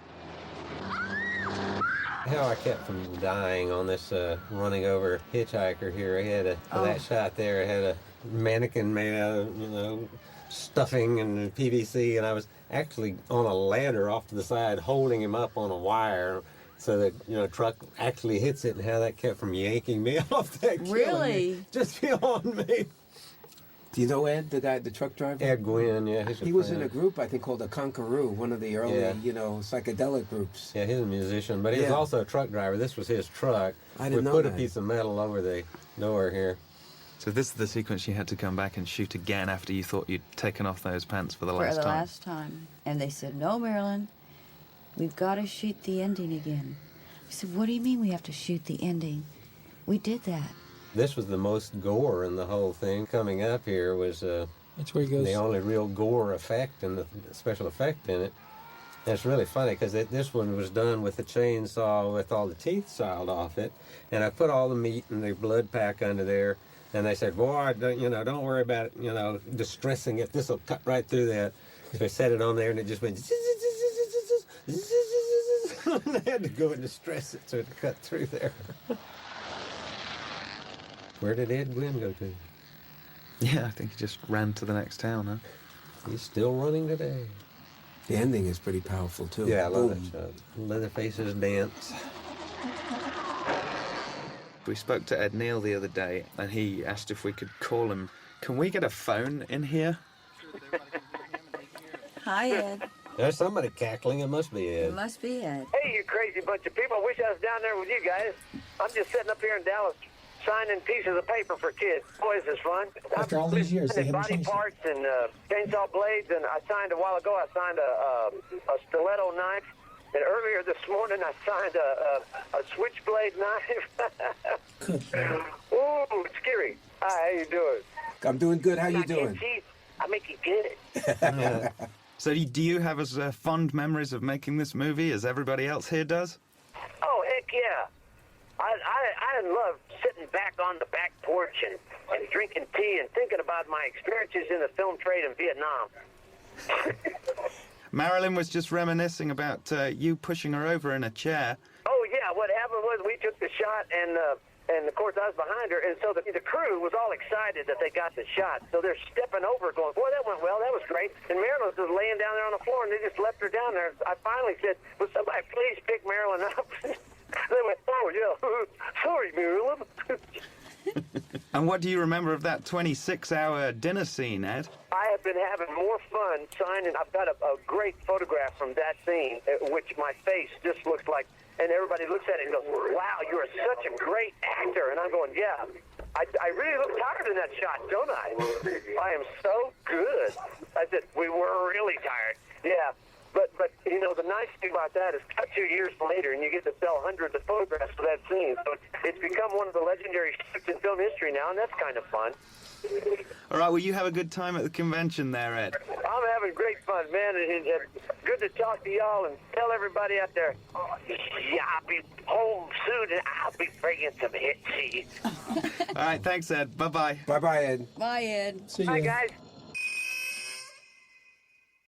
How I kept from dying on this running over hitchhiker here. I had for that shot there, I had a mannequin made out of, stuffing and PVC, and I was actually on a ladder off to the side holding him up on a wire so that, truck actually hits it, and how that kept from yanking me off that killing Really? me, just beyond me. Do you know Ed, the truck driver? Ed Gwynn, yeah. He was in a group, I think, called the Conqueror, one of the early, psychedelic groups. Yeah, he's a musician, but he was also a truck driver. This was his truck. I didn't know We put that. a piece of metal over the door here. So this is the sequence you had to come back and shoot again after you thought you'd taken off those pants for the last time. For the last time. And they said, no, Marilyn, we've got to shoot the ending again. I said, what do you mean we have to shoot the ending? We did that. This was the most gore in the whole thing. Coming up here was That's where he goes. the only real gore effect and the special effect in it. And it's really funny because this one was done with a chainsaw with all the teeth sawed off it. And I put all the meat and the blood pack under there. And they said, boy, don't worry about it, distressing it. This will cut right through that. So I set it on there and it just went and I had to go and distress it so it cut through there. Where did Ed Gwynn go to? Yeah, I think he just ran to the next town, huh? He's still running today. The ending is pretty powerful, too. Yeah, I love Boom. that shot. Leatherface's dance. We spoke to Ed Neal the other day, and he asked if we could call him. Can we get a phone in here? Hi, Ed. There's somebody cackling. It must be Ed. It must be Ed. Hey, you crazy bunch of people. I wish I was down there with you guys. I'm just sitting up here in Dallas signing pieces of paper for kids. Boy, this is fun. After all these years, they haven't body changed it. parts and chainsaw blades, and I signed a while ago, I signed a stiletto knife. And earlier this morning, I signed a switchblade knife. Ooh, it's scary. Hi, how you doing? I'm doing good. How you I can't doing? see. I make you get it. So do you have as fond memories of making this movie as everybody else here does? Oh, heck yeah. I love sitting back on the back porch and drinking tea and thinking about my experiences in the film trade in Vietnam. Marilyn was just reminiscing about you pushing her over in a chair. Oh, yeah, what happened was we took the shot, and of course I was behind her, and so the crew was all excited that they got the shot. So they're stepping over going, boy, that went well, that was great. And Marilyn was just laying down there on the floor, and they just left her down there. I finally said, will somebody please pick Marilyn up? They went, oh, yeah, sorry, Marilyn. And what do you remember of that 26-hour dinner scene, Ed? I have been having more fun signing. I've got a great photograph from that scene, which my face just looks like, and everybody looks at it and goes, wow, you're such a great actor. And I'm going, yeah, I really look tired in that shot, don't I? I am so good. I said, we were really tired. Yeah. But the nice thing about that is cut 2 years later and you get to sell hundreds of photographs for that scene. So it's become one of the legendary shoots in film history now, and that's kind of fun. All right, well, you have a good time at the convention there, Ed. I'm having great fun, man. And good to talk to y'all and tell everybody out there, yeah, I'll be home soon and I'll be bringing some hit seeds. All right, thanks, Ed. Bye-bye. Bye-bye, Ed. Bye, Ed. See Bye, ya. guys.